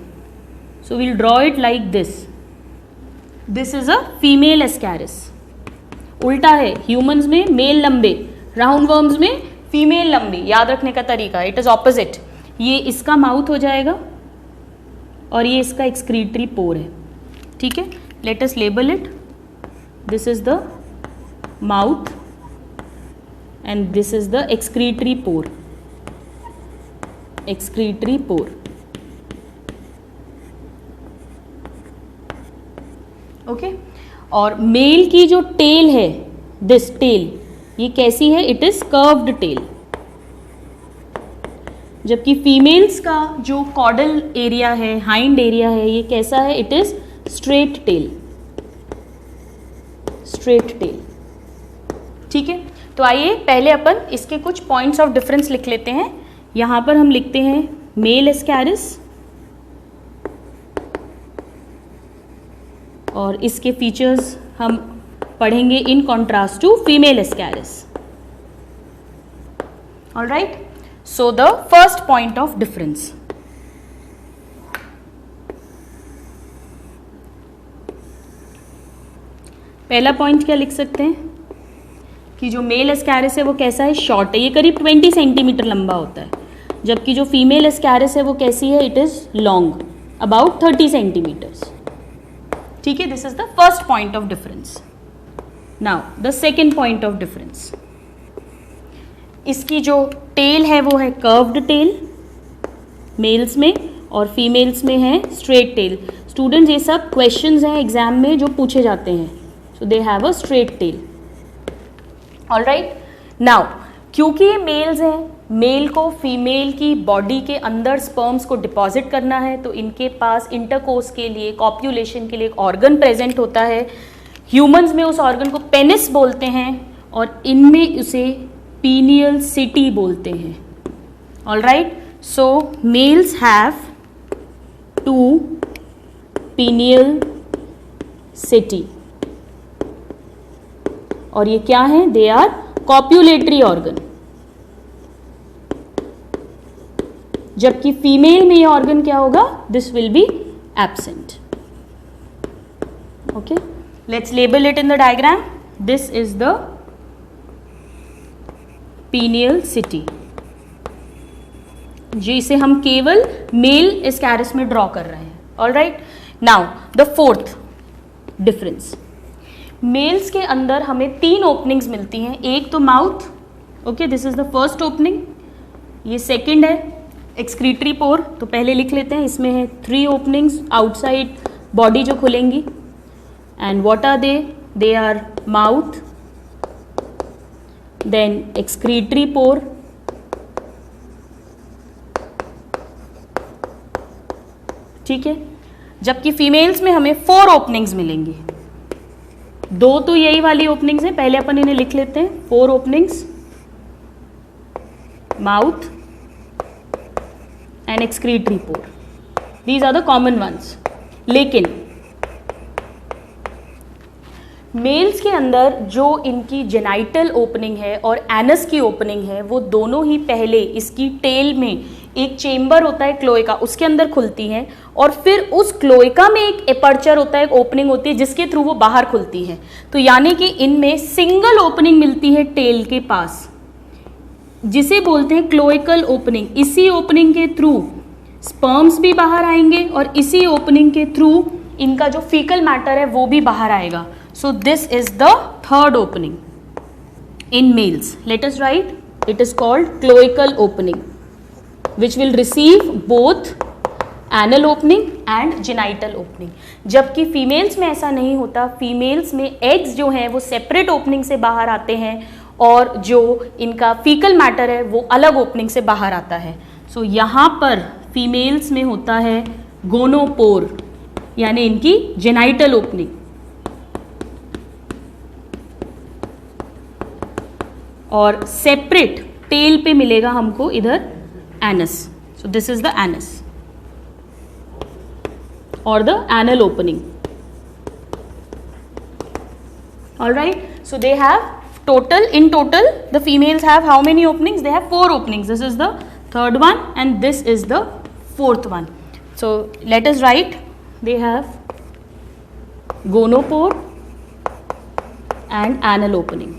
Speaker 1: So we'll draw it like this, this is a female Ascaris. उल्टा है, ह्यूमंस में मेल लंबे, राउंड वर्म्स में फीमेल लंबी। याद रखने का तरीका, इट इज ऑपोजिट। ये इसका माउथ हो जाएगा और ये इसका एक्सक्रीटरी पोर है, ठीक है। Let us label it, this is the mouth and this is the excretory pore, excretory pore, okay. और मेल की जो टेल है, दिस टेल, ये कैसी है, इट इज कर्व्ड टेल। जबकि फीमेल्स का जो कॉडल एरिया है, हाइंड एरिया है, ये कैसा है, it is straight tail, straight tail, ठीक है। तो आइए पहले अपन इसके कुछ पॉइंट्स ऑफ डिफरेंस लिख लेते हैं। यहां पर हम लिखते हैं मेल एस्कैरिस और इसके फीचर्स हम पढ़ेंगे in contrast to female Ascaris. Alright, so the first point of difference, पहला पॉइंट क्या लिख सकते हैं कि जो मेल एस्कैरिस है वो कैसा है, शॉर्ट है, ये करीब 20 सेंटीमीटर लंबा होता है। जबकि जो फीमेल एस्कैरिस है वो कैसी है, it is long, about 30 centimetres, ठीक है। This is the first point of difference. Now the second point of difference, इसकी जो टेल है वो है कर्व्ड टेल मेल्स में और फीमेल्स में है स्ट्रेट टेल। स्टूडेंट्स, ये सब क्वेश्चंस हैं एग्जाम में जो पूछे जाते हैं, so they have a straight tail. Alright, now क्योंकि ये मेल्स हैं, मेल को फीमेल की बॉडी के अंदर स्पर्म्स को डिपॉजिट करना है, तो इनके पास इंटरकोर्स के लिए, कॉप्यूलेशन के लिए एक ऑर्गन प्रेजेंट होता है। ह्यूमंस में उस ऑर्गन को पेनिस बोलते हैं और इनमें उसे पीनियल सिटी बोलते हैं। ऑलराइट, सो मेल्स हैव 2 पीनियल सिटी और ये क्या है, दे आर कॉप्यूलेटरी ऑर्गन। जबकि फीमेल में ये ऑर्गन क्या होगा, this will be absent. Okay, let's label it in the diagram, this is the penial setae, जिसे हम केवल मेल एस्कैरिस में ड्रॉ कर रहे हैं। Alright, now the fourth difference, males के अंदर हमें 3 ओपनिंग्स मिलती हैं। एक तो mouth, okay, this is the first opening, ये सेकंड है एक्सक्रीटरी पोर, तो पहले लिख लेते हैं, इसमें है 3 ओपनिंग्स आउटसाइड बॉडी जो खुलेंगी। And what are they are mouth, then excretory pore, ठीक है। जबकि फीमेल्स में हमें 4 ओपनिंग्स मिलेंगी। 2 तो यही वाली ओपनिंग्स हैं, पहले अपन इन्हें लिख लेते हैं। 4 openings, mouth and excretory pore, these are the common ones. लेकिन मेल्स के अंदर जो इनकी जेनाइटल ओपनिंग है और एनस की ओपनिंग है, वो दोनों ही पहले इसकी टेल में एक चेम्बर होता है क्लोएका, उसके अंदर खुलती हैं और फिर उस क्लोएका में एक एपर्चर होता है, एक ओपनिंग होती है जिसके थ्रू वो बाहर खुलती है। तो यानी कि इनमें सिंगल ओपनिंग मिलती है टेल के पास, जिसे बोलते हैं क्लोएकल ओपनिंग। इसी ओपनिंग के थ्रू स्पर्म्स भी बाहर आएंगे और इसी ओपनिंग के थ्रू इनका जो फीकल मैटर है वो भी बाहर आएगा। सो this is the third opening in males. Late us right, it is called cloacal opening which will receive both anal opening and genital opening। जबकि फीमेल्स में ऐसा नहीं होता, फीमेल्स में एग्स जो हैं वो सेपरेट ओपनिंग से बाहर आते हैं और जो इनका फीकल मैटर है वो अलग ओपनिंग से बाहर आता है। सो यहाँ पर फीमेल्स में होता है गोनोपोर, यानी इनकी जेनाइटल ओपनिंग, और सेपरेट टेल पे मिलेगा हमको इधर anus। So this is the anus or the anal opening। All right, so they have in total the females have how many openings? They have 4 openings. This is the third one and this is the fourth one. So let us write, they have gonopore and anal opening.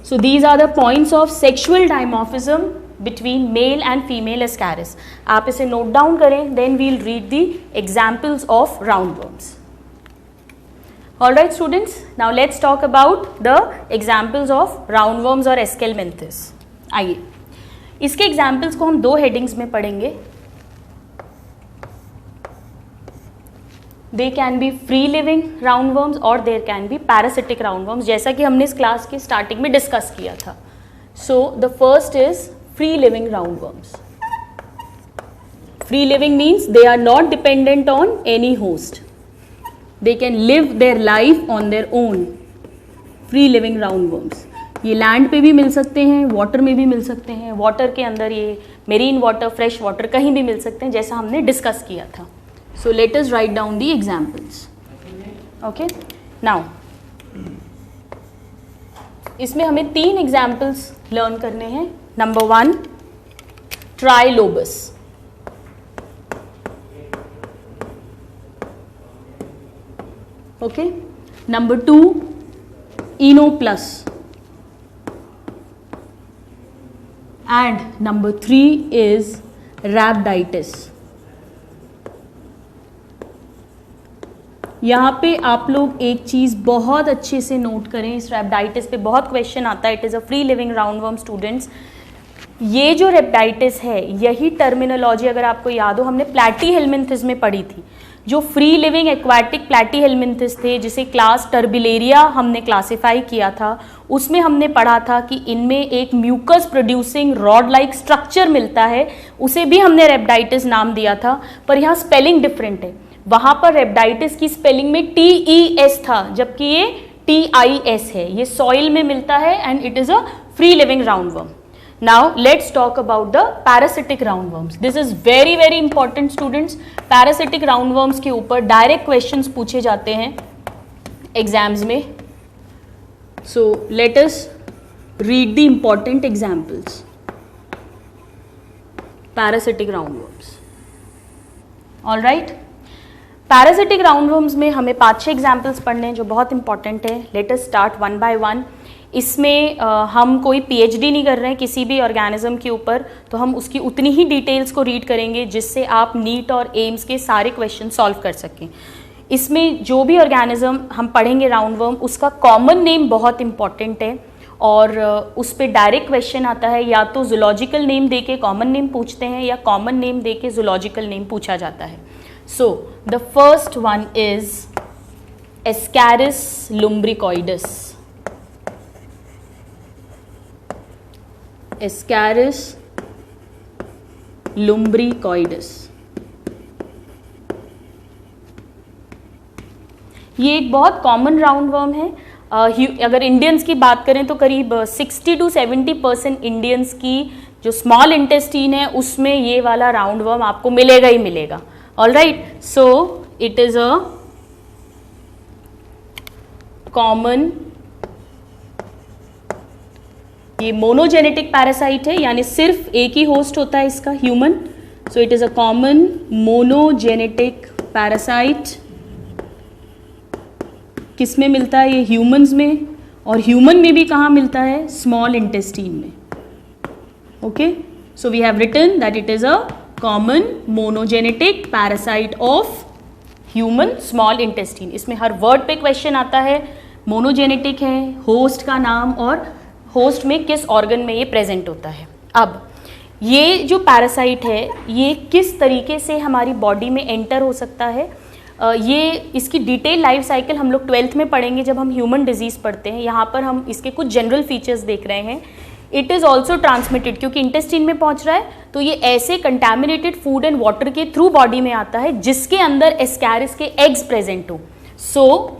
Speaker 1: So these are the points of sexual dimorphism between male and female ascaris. आप इसे note down करें, then we'll read the examples of roundworms. Alright students, now let's talk about the examples of roundworms और Aschelminthes. आइए, इसके examples को हम 2 headings में पढ़ेंगे. They can be free living roundworms or there can be parasitic roundworms, जैसा कि हमने इस क्लास के स्टार्टिंग में डिस्कस किया था. So the first is free living roundworms. Free living means they are not dependent on any host. They can live their life on their own. Free living roundworms. ये land पे भी मिल सकते हैं, water में भी मिल सकते हैं, वाटर के अंदर ये मेरीन वाटर, फ्रेश वाटर कहीं भी मिल सकते हैं, जैसा हमने डिस्कस किया था. So let us write down the examples. Okay. Now, इसमें हमें 3 examples learn करने हैं. Number 1, Trilobus. Okay. Number 2, Enoplus. And number 3 is Rhabditis. यहाँ पे आप लोग एक चीज़ बहुत अच्छे से नोट करें, इस रैप्टाइटिस पे बहुत क्वेश्चन आता है. It is a free living roundworm students. ये जो रैप्टाइटिस है, यही टर्मिनोलॉजी अगर आपको याद हो हमने प्लैटीहेल्मिन्थिस में पढ़ी थी. जो फ्री लिविंग एक्वाटिक प्लैटीहेल्मिन्थिस थे, जिसे क्लास टर्बिलेरिया हमने क्लासिफाई किया था, उसमें हमने पढ़ा था कि इनमें एक mucus producing rod like structure मिलता है, उसे भी हमने रैप्टाइटिस नाम दिया था. पर यहाँ स्पेलिंग डिफरेंट है. वहाँ पर रैप्टाइटिस की स्पेलिंग में TES था, जबकि ये TIS है. ये सॉइल में मिलता है and it is a free living roundworm. Now let's talk about the parasitic roundworms. This is very very important students. Parasitic roundworms के ऊपर डायरेक्ट क्वेश्चंस पूछे जाते हैं एग्जाम्स में. So let us read the important examples. Parasitic roundworms. Alright, parasitic roundworms में हमें 5-6 examples पढ़ने हैं जो बहुत इंपॉर्टेंट है. Let us start one by one. इसमें हम कोई PhD नहीं कर रहे हैं किसी भी ऑर्गेनिज्म के ऊपर, तो हम उसकी उतनी ही डिटेल्स को रीड करेंगे जिससे आप नीट और एम्स के सारे क्वेश्चन सॉल्व कर सकें. इसमें जो भी ऑर्गेनिज्म हम पढ़ेंगे राउंडवर्म, उसका कॉमन नेम बहुत इंपॉर्टेंट है और उस पर डायरेक्ट क्वेश्चन आता है. या तो जूलॉजिकल नेम दे के कॉमन नेम पूछते हैं या कॉमन नेम दे के जूलॉजिकल नेम पूछा जाता है. So the first one is Ascaris lumbricoides. Ascaris lumbricoides. ये एक बहुत कॉमन राउंडवर्म है. अगर इंडियंस की बात करें तो करीब 60 to 70% इंडियंस की जो स्मॉल इंटेस्टीन है उसमें ये वाला राउंडवर्म आपको मिलेगा ही मिलेगा. All right, so it is a common, ये मोनोजेनेटिक पैरासाइट है, यानी सिर्फ एक ही होस्ट होता है इसका, human. So it is a common monogenetic parasite. किस में मिलता है ये? ह्यूमंस में. और ह्यूमन में भी कहाँ मिलता है? स्मॉल इंटेस्टीन में. Okay, so we have written that it is a common monogenetic parasite of human small intestine. इसमें हर वर्ड पे क्वेश्चन आता है. मोनोजेनेटिक है, होस्ट का नाम और होस्ट में किस ऑर्गन में ये प्रेजेंट होता है. अब ये जो पैरासाइट है ये किस तरीके से हमारी बॉडी में एंटर हो सकता है, ये इसकी डिटेल लाइफ साइकिल हम लोग 12th में पढ़ेंगे जब हम ह्यूमन डिजीज़ पढ़ते हैं. यहाँ पर हम इसके कुछ जनरल फीचर्स देख रहे हैं. इट इज़ ऑल्सो ट्रांसमिटेड, क्योंकि इंटेस्टाइन में पहुँच रहा है तो ये ऐसे कंटैमिनेटेड फूड एंड वाटर के थ्रू बॉडी में आता है जिसके अंदर एस्कैरिस के एग्स प्रेजेंट हो. So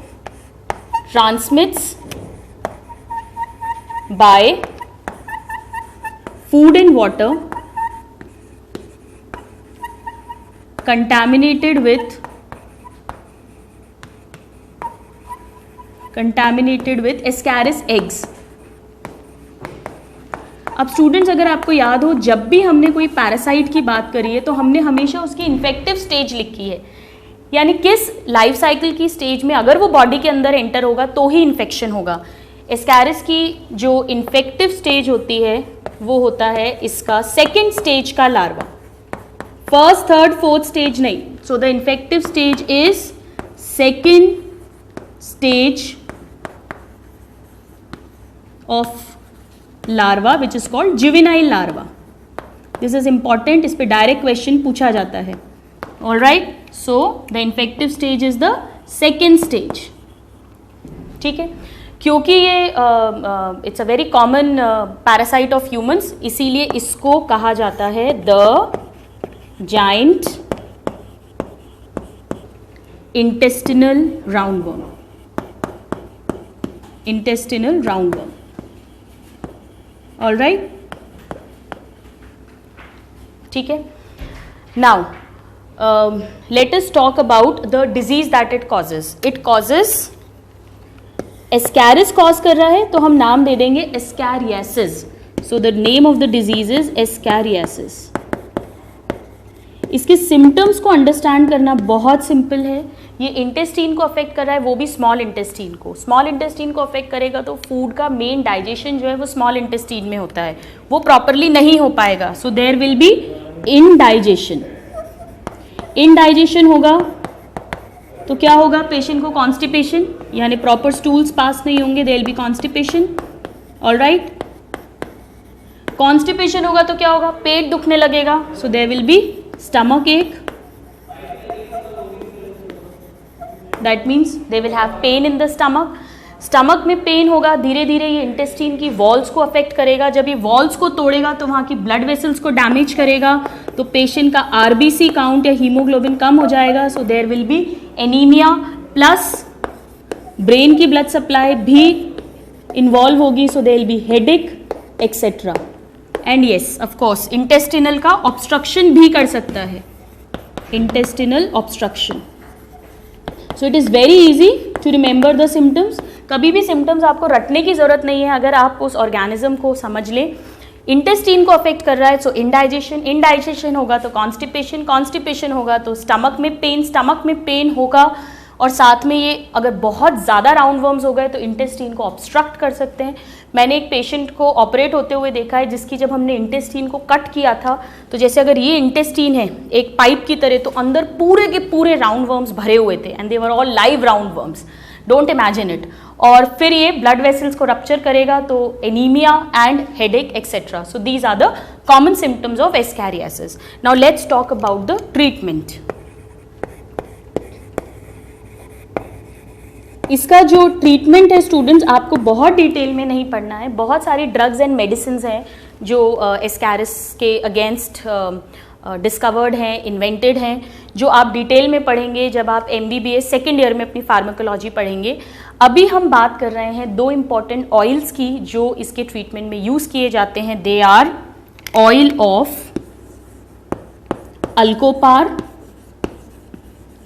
Speaker 1: transmits by food and water contaminated with contaminated with Ascaris eggs. अब स्टूडेंट्स, अगर आपको याद हो, जब भी हमने कोई पैरासाइट की बात करी है तो हमने हमेशा उसकी इन्फेक्टिव स्टेज लिखी है, यानी किस लाइफ साइकिल की स्टेज में अगर वो बॉडी के अंदर एंटर होगा तो ही इन्फेक्शन होगा। एस्कैरिस की जो इन्फेक्टिव स्टेज होती है वो होता है इसका सेकेंड स्टेज का larva, first third fourth stage नहीं। So the infective stage is second stage of larva which is called juvenile larva. This is important, इस पे डायरेक्ट क्वेश्चन पूछा जाता है। All right, so the infective stage is the second stage. ठीक है, क्योंकि ये it's a very common parasite of humans, इसीलिए इसको कहा जाता है the giant intestinal roundworm. Intestinal roundworm. All right, ठीक है। Now let us talk about the disease that it causes. It causes, Ascaris cause कर रहा है तो हम नाम दे देंगे ascariasis. So the name of the disease is ascariasis. इसके सिम्टम्स को अंडरस्टैंड करना बहुत सिंपल है। ये इंटेस्टीन को अफेक्ट कर रहा है, वो भी स्मॉल इंटेस्टीन को। स्मॉल इंटेस्टीन को अफेक्ट करेगा तो फूड का मेन डाइजेशन जो है वो स्मॉल इंटेस्टीन में होता है, वो प्रॉपरली नहीं हो पाएगा। So there will be indigestion. Indigestion होगा तो क्या होगा, पेशेंट को कॉन्स्टिपेशन, यानी प्रॉपर स्टूल्स पास नहीं होंगे, there will be constipation. All right, constipation होगा तो क्या होगा, पेट दुखने लगेगा। So there will be stomach ache, that means they will have pain in the stomach. Stomach में पेन होगा, धीरे धीरे ये इंटेस्टीन की वॉल्स को अफेक्ट करेगा। जब ये वॉल्स को तोड़ेगा तो वहाँ की ब्लड वेसल्स को डैमेज करेगा, तो पेशेंट का आरबीसी काउंट या हीमोग्लोबिन कम हो जाएगा। So there will be anaemia, plus brain की ब्लड सप्लाई भी इन्वॉल्व होगी। So there will be headache etcetera. And yes, of course intestinal का ऑब्स्ट्रक्शन भी कर सकता है, intestinal obstruction. So it is very easy to remember the symptoms. कभी भी सिम्टम्स आपको रटने की ज़रूरत नहीं है, अगर आप उस ऑर्गेनिज्म को समझ लें। इंटेस्टीन को अफेक्ट कर रहा है, सो इनडाइजेशन, इनडाइजेशन होगा तो कॉन्स्टिपेशन, कॉन्स्टिपेशन होगा तो स्टमक में पेन, स्टमक में पेन होगा, और साथ में ये अगर बहुत ज़्यादा राउंड वर्म्स हो गए तो इंटेस्टीन को ऑब्स्ट्रक्ट कर सकते हैं। मैंने एक पेशेंट को ऑपरेट होते हुए देखा है जिसकी जब हमने इंटेस्टीन को कट किया था तो जैसे अगर ये इंटेस्टीन है एक पाइप की तरह, तो अंदर पूरे के पूरे राउंड वर्म्स भरे हुए थे, and they were all live round worms, don't imagine it. और फिर ये ब्लड वेसल्स को रप्चर करेगा तो anaemia and headache etcetera. So these are the common symptoms of ascariasis. Now let's talk about the treatment. इसका जो treatment है students, आपको बहुत डिटेल में नहीं पढ़ना है। बहुत सारी ड्रग्स एंड मेडिसिन्स हैं जो एस्कैरिस के अगेंस्ट डिस्कवर्ड हैं, इन्वेंटेड हैं, जो आप डिटेल में पढ़ेंगे जब आप MBBS सेकेंड ईयर में अपनी फार्माकोलॉजी पढ़ेंगे। अभी हम बात कर रहे हैं दो इम्पॉर्टेंट ऑयल्स की जो इसके ट्रीटमेंट में यूज़ किए जाते हैं। दे आर ऑयल ऑफ अल्कोपार,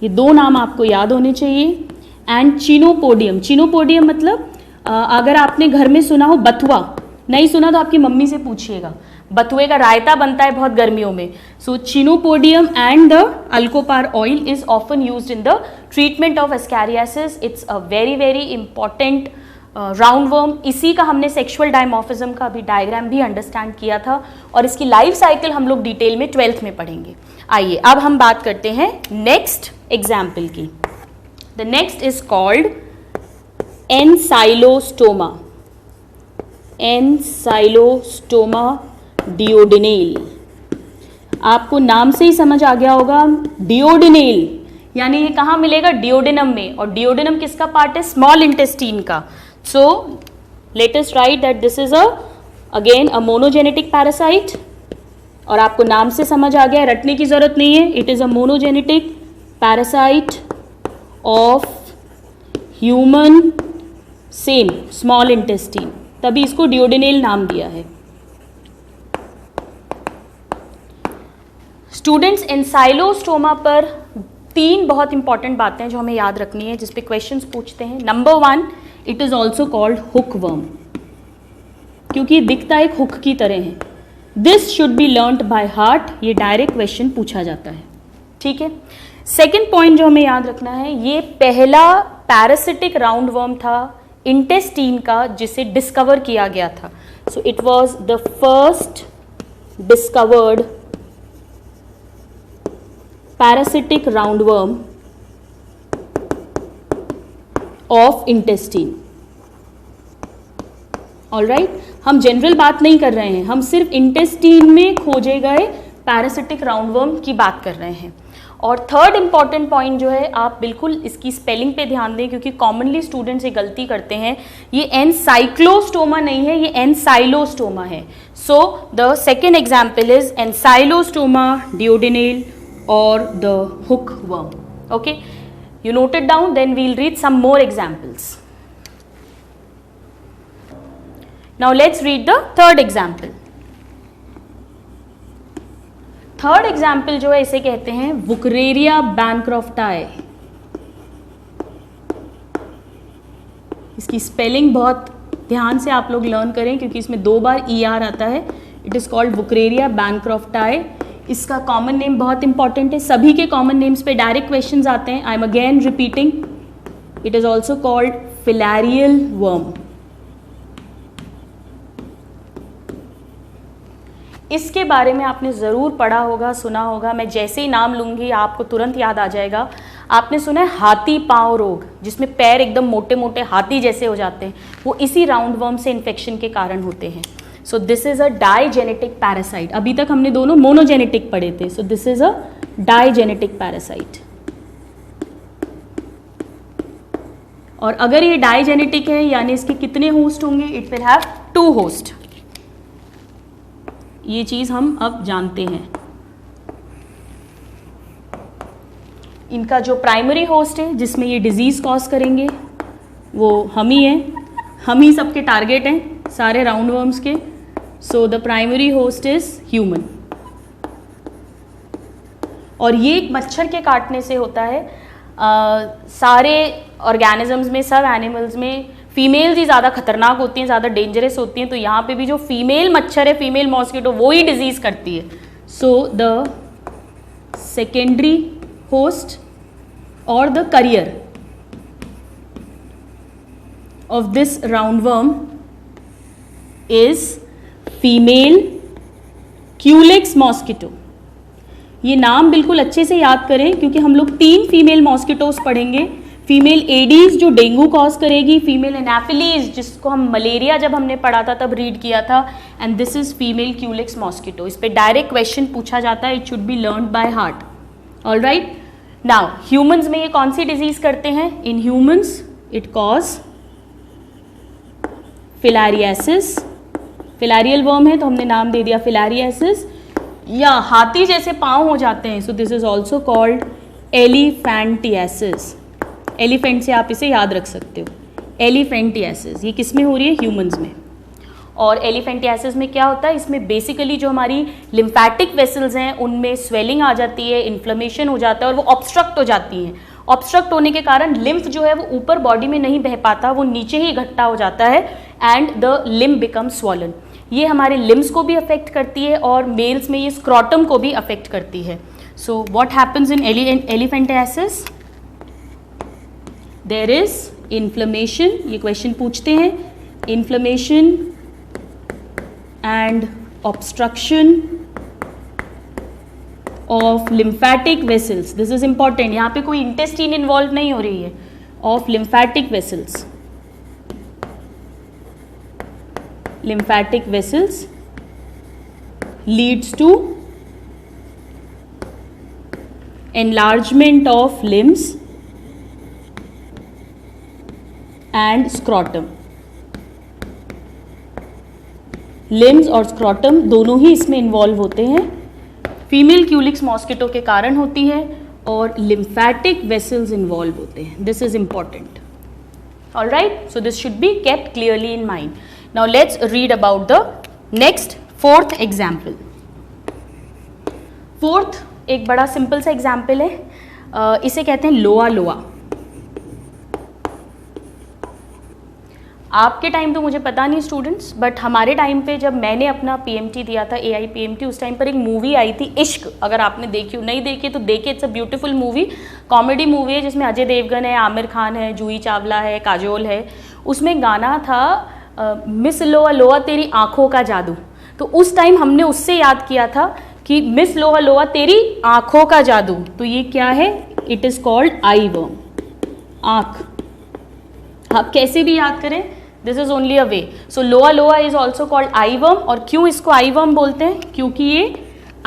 Speaker 1: ये दो नाम आपको याद होने चाहिए, एंड चिनोपोडियम। चिनोपोडियम मतलब अगर आपने घर में सुना हो बथुआ, नहीं सुना तो आपकी मम्मी से पूछिएगा, बथुए का रायता बनता है बहुत गर्मियों में। So chenopodium and the Alcopar oil is often used in the treatment of ascariasis. It's a very very important round worm. इसी का हमने सेक्सुअल डायमॉर्फिज्म का भी डायग्राम भी अंडरस्टैंड किया था, और इसकी लाइफ साइकिल हम लोग डिटेल में 12th में पढ़ेंगे। आइए अब हम बात करते हैं नेक्स्ट एग्जाम्पल की। The next is called Ancylostoma. Ancylostoma duodenale. आपको नाम से ही समझ आ गया होगा, डिओडिनेल यानी ये कहाँ मिलेगा, डिओडिनम में, और डिओडिनम किसका पार्ट है, स्मॉल इंटेस्टीन का। सो let us write that this is again a monogenetic parasite, और आपको नाम से समझ आ गया, रटने की जरूरत नहीं है। It is a monogenetic parasite of human same small intestine, तभी इसको डिओडिनेल नाम दिया है। स्टूडेंट्स, एंसाइलोस्टोमा पर तीन बहुत इंपॉर्टेंट बातें जो हमें याद रखनी है, जिस पे क्वेश्चंस पूछते हैं। Number 1, it is also called hook worm, क्योंकि दिखता एक हुक की तरह है. This should be learned by heart. ये डायरेक्ट क्वेश्चन पूछा जाता है. ठीक है. सेकेंड पॉइंट जो हमें याद रखना है, ये पहला पैरासिटिक राउंड वर्म था इंटेस्टीन का जिसे डिस्कवर किया गया था. So it was the first discovered parasitic round worm of intestine. Alright, हम जनरल बात नहीं कर रहे हैं, हम सिर्फ इंटेस्टीन में खोजे गए पैरासिटिक राउंड वर्म की बात कर रहे हैं. और थर्ड इंपॉर्टेंट पॉइंट जो है, आप बिल्कुल इसकी स्पेलिंग पे ध्यान दें, क्योंकि कॉमनली स्टूडेंट्स ये गलती करते हैं. ये एनसाइक्लोस्टोमा नहीं है, ये एनसाइलोस्टोमा है. So the second example is Ancylostoma duodenale और the hook worm. Okay, you note it down, then we'll read some more examples. Now let's read the third example. Third example जो है, इसे कहते हैं वुकरेरिया बैनक्रॉफ्टाई. इसकी स्पेलिंग बहुत ध्यान से आप लोग लर्न करें, क्योंकि इसमें 2 बार ER आता है. It is called Wuchereria bancrofti. इसका कॉमन नेम बहुत इंपॉर्टेंट है. सभी के कॉमन नेम्स पे डायरेक्ट क्वेश्चंस आते हैं. I am again repeating, it is also called filarial worm. इसके बारे में आपने ज़रूर पढ़ा होगा, सुना होगा. मैं जैसे ही नाम लूँगी आपको तुरंत याद आ जाएगा. आपने सुना है हाथी पाँव रोग, जिसमें पैर एकदम मोटे मोटे हाथी जैसे हो जाते हैं. वो इसी राउंड वर्म से इन्फेक्शन के कारण होते हैं. सो this is a digenetic parasite. अभी तक हमने दोनों मोनोजेनेटिक पढ़े थे. सो this is a digenetic parasite. और अगर ये डाइजेनेटिक है, यानी इसके कितने होस्ट होंगे? It will have 2 host. ये चीज हम अब जानते हैं. इनका जो प्राइमरी होस्ट है, जिसमें ये डिजीज कॉज करेंगे, वो हम ही हैं. हम ही सबके टारगेट हैं, सारे राउंड वर्म्स के. So the primary host is human. और ये एक मच्छर के काटने से होता है. सारे ऑर्गेनिजम्स में, सब एनिमल्स में फीमेल्स ही ज़्यादा खतरनाक होती हैं, ज़्यादा डेंजरस होती हैं. तो यहाँ पे भी जो फीमेल मच्छर है, फीमेल मॉस्किटो, वो ही डिजीज करती है. सो द सेकेंडरी होस्ट और the career of this roundworm is female Culex mosquito. ये नाम बिल्कुल अच्छे से याद करें, क्योंकि हम लोग 3 फीमेल मॉस्किटोज पढ़ेंगे. फीमेल एडीज जो डेंगू कॉज करेगी, फीमेल एनाफिलीज जिसको हम मलेरिया जब हमने पढ़ा था तब रीड किया था, and this is female Culex mosquito. इस पे डायरेक्ट क्वेश्चन पूछा जाता है. It should B learned by heart. Alright, now humans में ये कौन सी डिजीज करते हैं? In humans it cause filariasis. Filarial worm है तो हमने नाम दे दिया फिलारियासिस. या हाथी जैसे पाँव हो जाते हैं. सो this is also called elephantiasis. Elephant से आप इसे याद रख सकते हो. एलिफेंटियासिस ये किस में हो रही है? ह्यूमंस में. और एलिफेंटियासिस में क्या होता है? इसमें बेसिकली जो हमारी लिम्फैटिक वेसल्स हैं उनमें स्वेलिंग आ जाती है, इन्फ्लेमेशन हो जाता है और वो ऑब्स्ट्रक्ट हो जाती हैं. ऑब्स्ट्रक्ट होने के कारण लिम्फ जो है वो ऊपर बॉडी में नहीं बह पाता, वो नीचे ही इकट्ठा हो जाता है and the limb become swollen. ये हमारे लिम्स को भी अफेक्ट करती है और मेल्स में ये स्क्रॉटम को भी अफेक्ट करती है. So what happens in elephantiasis? There is inflammation. ये क्वेश्चन पूछते हैं. Inflammation and obstruction of lymphatic vessels. This is important. यहाँ पे कोई इंटेस्टाइन इन्वॉल्व नहीं हो रही है. Of lymphatic vessels. Lymphatic vessels leads to enlargement of limbs and scrotum. Limbs और स्क्रॉटम दोनों ही इसमें इन्वॉल्व होते हैं. फीमेल क्यूलिक्स मॉस्किटो के कारण होती है और लिम्फैटिक वेसल्स इन्वॉल्व होते हैं. This is important. Alright, so this should be kept clearly in mind. Now let's read about the next fourth example. Fourth एक बड़ा सिंपल सा एग्जाम्पल है. इसे कहते हैं लोआ लोआ. आपके टाइम तो मुझे पता नहीं स्टूडेंट्स, बट हमारे टाइम पे जब मैंने अपना पीएमटी दिया था, एआई पीएमटी, उस टाइम पर एक मूवी आई थी इश्क। अगर आपने देखी हो, नहीं देखी तो देखिए, it's a beautiful movie, comedy movie है जिसमें अजय देवगन है, आमिर खान है, जूही चावला है, काजोल है। उसमें गाना था मिस लोआ लोआ तेरी आँखों का जादू। तो उस टाइम हमने उससे याद किया था कि मिस लोआ लोआ तेरी आँखों का जादू। तो ये क्या है? It is called I worm, आँख। आप कैसे भी याद करें, दिस इज ओनली अ वे। सो लोआ लोआ is also called I worm. और क्यों इसको आई वर्म बोलते हैं? क्योंकि ये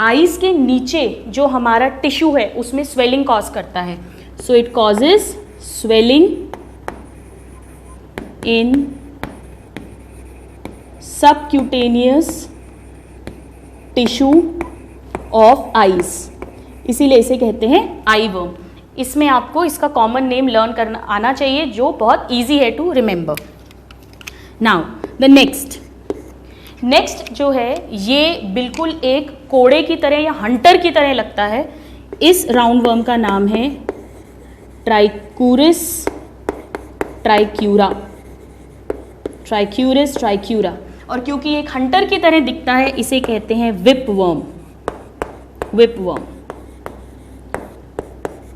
Speaker 1: आईज के नीचे जो हमारा टिश्यू है उसमें स्वेलिंग कॉज करता है। So it causes swelling in subcutaneous tissue of eyes, इसीलिए इसे कहते हैं आई वर्म। इसमें आपको इसका कॉमन नेम लर्न करना आना चाहिए जो बहुत ईजी है to remember. Now the next जो है ये बिल्कुल एक कोड़े की तरह या हंटर की तरह लगता है। इस राउंड वर्म का नाम है ट्राइक्यूरिस ट्राइक्यूरा, ट्राइक्यूरिस ट्राइक्यूरा। और क्योंकि एक हंटर की तरह दिखता है इसे कहते हैं विप वर्म, विप वर्म।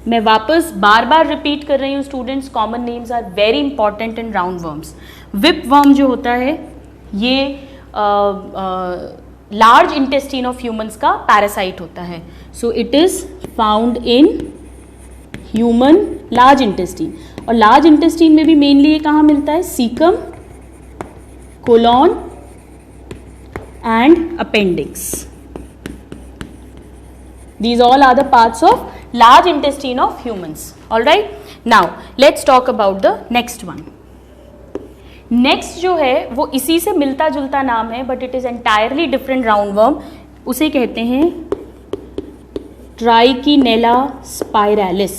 Speaker 1: मैं वापस बार बार रिपीट कर रही हूँ students, common names are very important in round worms. Whip worm जो होता है ये लार्ज इंटेस्टीन ऑफ ह्यूमंस का पैरासाइट होता है। So it is found in human large intestine. और लार्ज इंटेस्टीन में भी मेनली ये कहाँ मिलता है? Caecum, colon and appendix. These all are the parts of large intestine of humans. All right. Now let's talk about the next one. Next जो है वो इसी से मिलता जुलता नाम है, but it is entirely different roundworm. उसे कहते हैं Trichinella spiralis.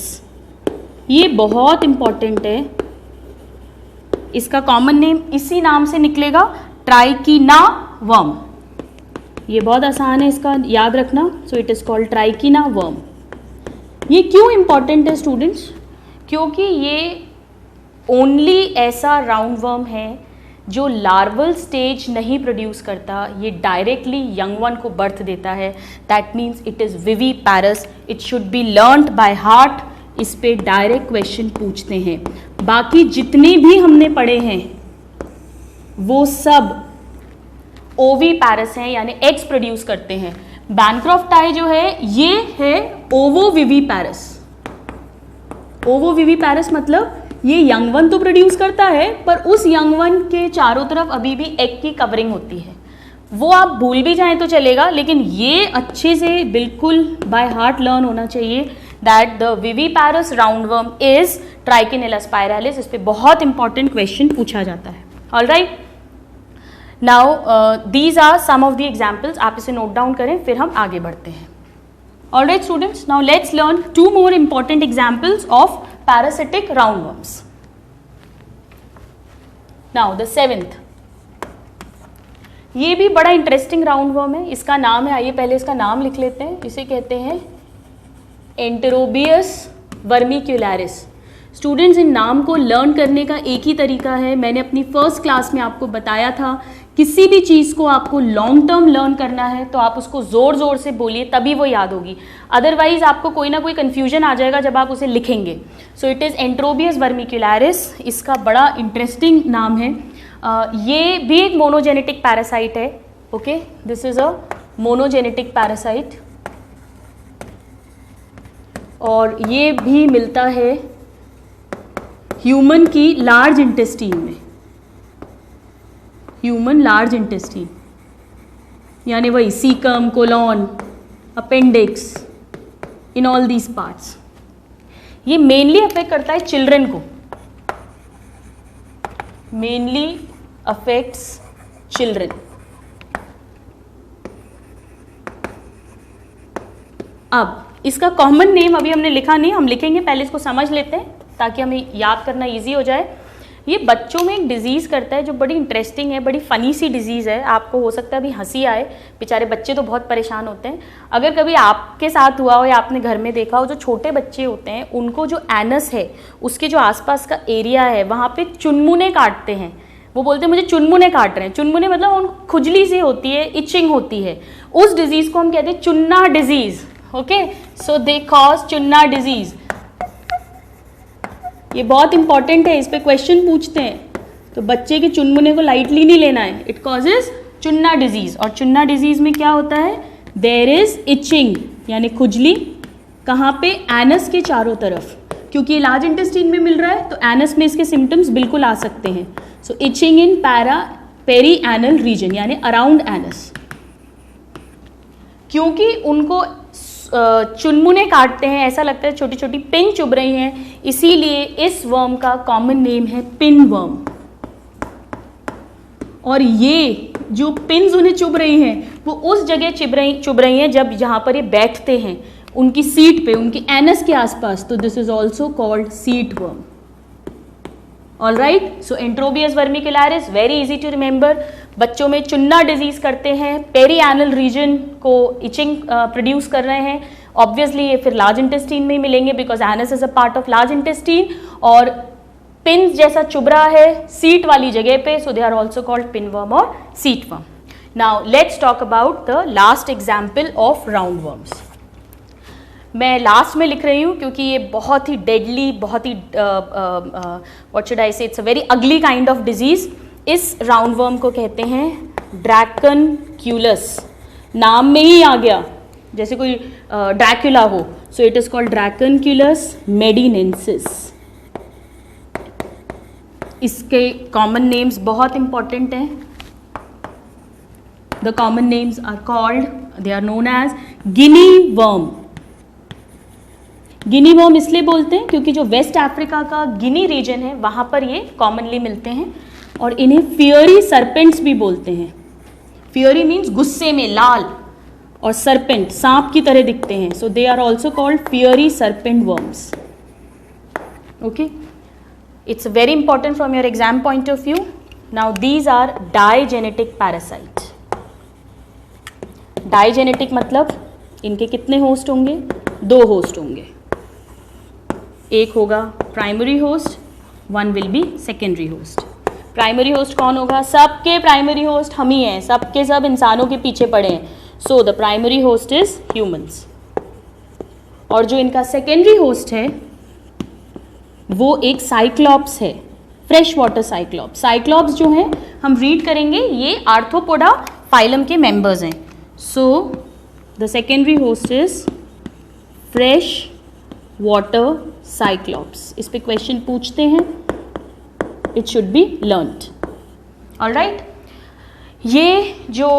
Speaker 1: ये बहुत important है। इसका कॉमन नेम इसी नाम से निकलेगा, ट्राइकीना वर्म। ये बहुत आसान है इसका याद रखना। So it is called trichina worm. ये क्यों इंपॉर्टेंट है स्टूडेंट्स? क्योंकि ये ओनली ऐसा राउंड वर्म है जो लार्वल स्टेज नहीं प्रोड्यूस करता, ये डायरेक्टली यंग वन को बर्थ देता है। That means it is विवीपैरस। It should be learned by heart. इस पे डायरेक्ट क्वेश्चन पूछते हैं। बाकी जितने भी हमने पढ़े हैं वो सब ओवीपैरस हैं, यानी एग्स प्रोड्यूस करते हैं। बैनक्रॉफ्ट टाई जो है ये है ओवोविवीपैरस। ओवोविवीपैरस मतलब ये यंग वन तो प्रोड्यूस करता है पर उस यंग वन के चारों तरफ अभी भी एग की कवरिंग होती है। वो आप भूल भी जाएं तो चलेगा, लेकिन ये अच्छे से बिल्कुल बाय हार्ट लर्न होना चाहिए that the viviparous roundworm is Trichinella spiralis. इस पे बहुत इंपॉर्टेंट क्वेश्चन पूछा जाता है। Alright, now these are some of the examples. आप इसे नोट डाउन करें, फिर हम आगे बढ़ते हैं। Alright students, now let's learn two more important examples of parasitic roundworms. Now the seventh, ये भी बड़ा इंटरेस्टिंग राउंडवर्म है। इसका नाम है, आइए पहले इसका नाम लिख लेते हैं। इसे कहते हैं एंटेरोबियस वर्मिक्युलरिस। स्टूडेंट्स, इन नाम को लर्न करने का एक ही तरीका है। मैंने अपनी फर्स्ट क्लास में आपको बताया था, किसी भी चीज़ को आपको लॉन्ग टर्म लर्न करना है तो आप उसको ज़ोर ज़ोर से बोलिए, तभी वो याद होगी। अदरवाइज आपको कोई ना कोई कन्फ्यूजन आ जाएगा जब आप उसे लिखेंगे। So it is Enterobius vermicularis. इसका बड़ा इंटरेस्टिंग नाम है। ये भी एक मोनोजेनेटिक पैरासाइट है। Okay, this is a monogenetic parasite और ये भी मिलता है ह्यूमन की लार्ज इंटेस्टीन में। ह्यूमन लार्ज इंटेस्टीन यानी वही caecum, colon, appendix, in all these parts. ये मेनली अफेक्ट करता है चिल्ड्रन को, मेनली अफेक्ट्स चिल्ड्रन। अब इसका कॉमन नेम अभी हमने लिखा नहीं, हम लिखेंगे, पहले इसको समझ लेते हैं ताकि हमें याद करना इजी हो जाए। ये बच्चों में एक डिजीज़ करता है जो बड़ी इंटरेस्टिंग है, बड़ी फ़नी सी डिजीज़ है। आपको हो सकता है अभी हंसी आए, बेचारे बच्चे तो बहुत परेशान होते हैं। अगर कभी आपके साथ हुआ हो या आपने घर में देखा हो, जो छोटे बच्चे होते हैं उनको जो एनस है उसके जो आसपास का एरिया है वहाँ पे चुनमुने काटते हैं, वो बोलते हैं मुझे चुनमुने काट रहे हैं। चुनमुने मतलब उन खुजली सी होती है, इचिंग होती है, उस डिजीज को हम कहते हैं Chunna disease. Okay, so they cause Chunna disease. ये बहुत इंपॉर्टेंट है, इस पे क्वेश्चन पूछते हैं, तो बच्चे के चुनमुने को लाइटली नहीं लेना है। It causes Chunna disease. और चुन्ना डिजीज में क्या होता है, देयर इज इचिंग यानी खुजली। कहाँ पे, एनस के चारों तरफ, क्योंकि लार्ज इंटेस्टाइन में मिल रहा है तो एनस में इसके सिम्टम्स बिल्कुल आ सकते हैं। सो इचिंग इन पेरी एनल रीजन यानी अराउंड एनस। क्योंकि उनको चुनमुने काटते हैं, ऐसा लगता है छोटी छोटी पिन चुभ रही हैं, इसीलिए इस वर्म का कॉमन नेम है पिन वर्म। और ये जो पिन्स उन्हें चुभ रही हैं वो उस जगह चुभ रही हैं जब जहाँ पर ये बैठते हैं, उनकी सीट पे, उनकी एनस के आसपास, तो this is also called seat worm. All right, so Enterobius vermicularis very easy to remember. बच्चों में चुन्ना डिजीज करते हैं, पेरी एनल रीजन को इचिंग प्रोड्यूस कर रहे हैं। ऑब्वियसली ये फिर लार्ज इंटेस्टाइन में ही मिलेंगे because anus is a part of large intestine, और पिन जैसा चुभ रहा है सीट वाली जगह पे, so they are also called pin worm और seat worm. Now let's talk about the last example of round worms. मैं लास्ट में लिख रही हूँ क्योंकि ये बहुत ही डेडली, बहुत ही व्हाट शुड आई से, it's a very ugly kind of disease. इस राउंड वर्म को कहते हैं ड्रैकनक्यूलस। नाम में ही आ गया, जैसे कोई ड्रैक्युला हो, so it is called Dracunculus medinensis. इसके कॉमन नेम्स बहुत इंपॉर्टेंट हैं। The common names are called, they are known as guinea worm. Guinea worm इसलिए बोलते हैं क्योंकि जो वेस्ट अफ्रीका का गिनी रीजन है वहाँ पर ये कॉमनली मिलते हैं, और इन्हें फियरी सरपेंट्स भी बोलते हैं। फियरी मीन्स गुस्से में, लाल, और सरपेंट सांप की तरह दिखते हैं, so they are also called fiery serpent worms. Okay, it's very important from your exam point of view. Now these are digenetic parasites. Digenetic मतलब इनके कितने होस्ट होंगे, 2 होस्ट होंगे। एक होगा primary host, one will be secondary host. Primary host कौन होगा, सबके प्राइमरी होस्ट हम ही हैं, सबके सब इंसानों के पीछे पड़े हैं, so the primary host is humans. और जो इनका सेकेंडरी होस्ट है वो एक साइक्लॉप्स है, फ्रेश वाटर साइक्लॉप्स। साइक्लॉप्स जो हैं हम रीड करेंगे, ये आर्थ्रोपोडा फाइलम के मेंबर्स हैं। So the secondary host is fresh water Cyclops. इस पे क्वेश्चन पूछते हैं, it should B learned. Alright, ये जो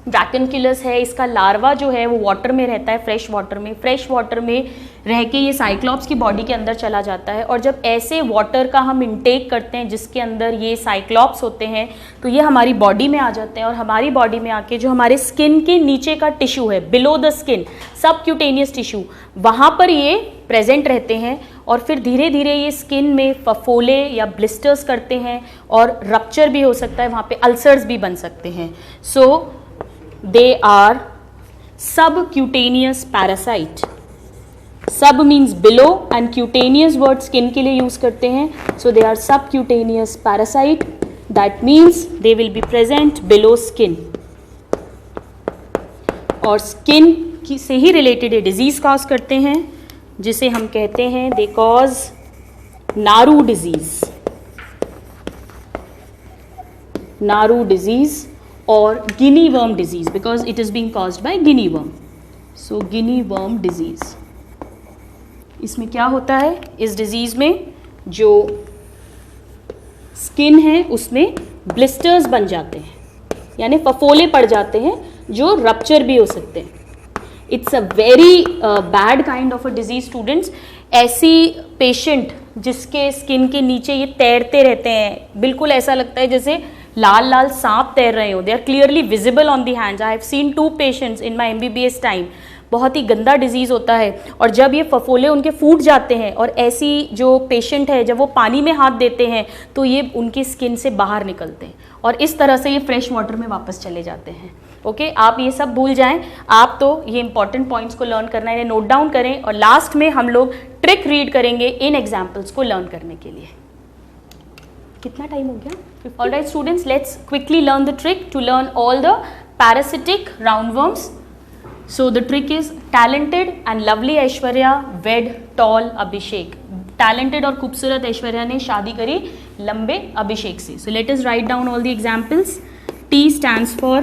Speaker 1: ड्रैकनक्यूलस है, इसका लार्वा जो है वो वाटर में रहता है, फ्रेश वाटर में। फ्रेश वाटर में रह के ये साइक्लॉप्स की बॉडी के अंदर चला जाता है, और जब ऐसे वाटर का हम इंटेक करते हैं जिसके अंदर ये साइक्लॉप्स होते हैं, तो ये हमारी बॉडी में आ जाते हैं, और हमारी बॉडी में आके जो हमारे स्किन के नीचे का टिश्यू है, below the skin, subcutaneous tissue, वहाँ पर ये प्रेजेंट रहते हैं, और फिर धीरे धीरे ये स्किन में फफोले या ब्लिस्टर्स करते हैं, और रप्चर भी हो सकता है, वहाँ पे अल्सर्स भी बन सकते हैं। सो they are subcutaneous parasite. Sub means below and cutaneous word skin के लिए यूज करते हैं, so they are subcutaneous parasite. That means they will be present below skin. और skin की से ही related ये disease cause करते हैं, जिसे हम कहते हैं they cause Naru disease. Naru disease or guinea worm disease because it is being caused by guinea worm. So guinea worm disease. इसमें क्या होता है, इस डिजीज में जो स्किन है उसमें ब्लिस्टर्स बन जाते हैं, यानी फफोले पड़ जाते हैं जो रप्चर भी हो सकते हैं। It's a very bad kind of a disease students. ऐसी पेशेंट जिसके स्किन के नीचे ये तैरते रहते हैं, बिल्कुल ऐसा लगता है जैसे लाल लाल सांप तैर रहे हो, they are clearly visible on the hands. I have seen 2 patients in my MBBS time. बहुत ही गंदा डिजीज़ होता है, और जब ये फफोले उनके फूट जाते हैं और ऐसी जो पेशेंट है जब वो पानी में हाथ देते हैं तो ये उनकी स्किन से बाहर निकलते हैं, और इस तरह से ये फ्रेश वाटर में वापस चले जाते हैं। ओके, आप ये सब भूल जाएं, आप तो ये इंपॉर्टेंट पॉइंट्स को लर्न करना है, इन्हें नोट डाउन करें, और लास्ट में हम लोग ट्रिक रीड करेंगे इन एग्जाम्पल्स को लर्न करने के लिए। कितना टाइम हो गया? Alright students, let's quickly learn the trick to learn all the parasitic roundworms. So the trick is talented and lovely Aishwarya wed tall Abhishek. Talented और खूबसूरत ऐश्वर्या ने शादी करी लंबे अभिषेक से. So let us write down all the examples. T stands for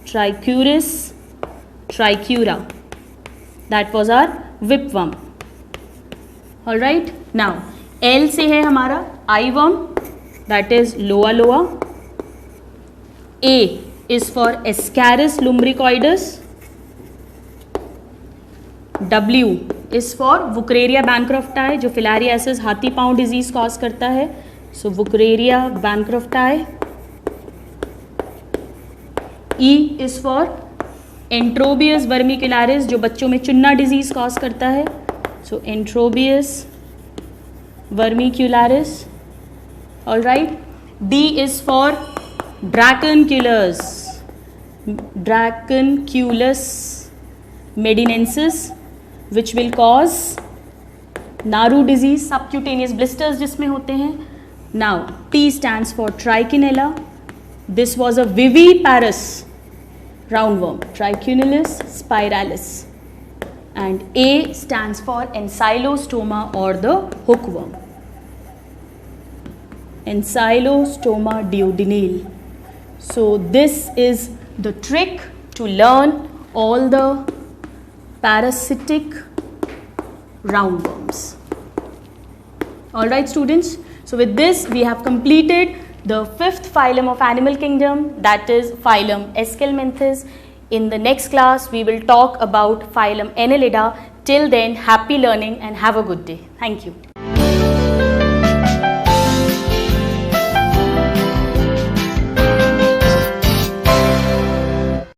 Speaker 1: Trichuris trichiura. That was our whipworm. Alright. Now L से है हमारा eyeworm. That is loa loa. A is for Ascaris lumbricoides. W is for Wuchereria bancrofti जो filariasis हाथी पाँव disease cause करता है. So Wuchereria bancrofti. E is for Enterobius vermicularis जो बच्चों में चुन्ना डिजीज कॉज करता है. So Enterobius vermicularis. All right. D is for Dracunculus. Dracunculus medinensis which will cause Naru disease, subcutaneous blisters जिसमें होते हैं. Now T stands for Trichinella. This was a viviparous roundworm, Trichinellus spiralis. And A stands for Ancylostoma or the hookworm. Ancylostoma duodenale. So this is the trick to learn all the parasitic roundworms. Alright students, so with this we have completed the 5th phylum of animal kingdom, that is phylum Aschelminthes. In the next class we will talk about phylum Annelida. Till then, happy learning and have a good day. Thank you.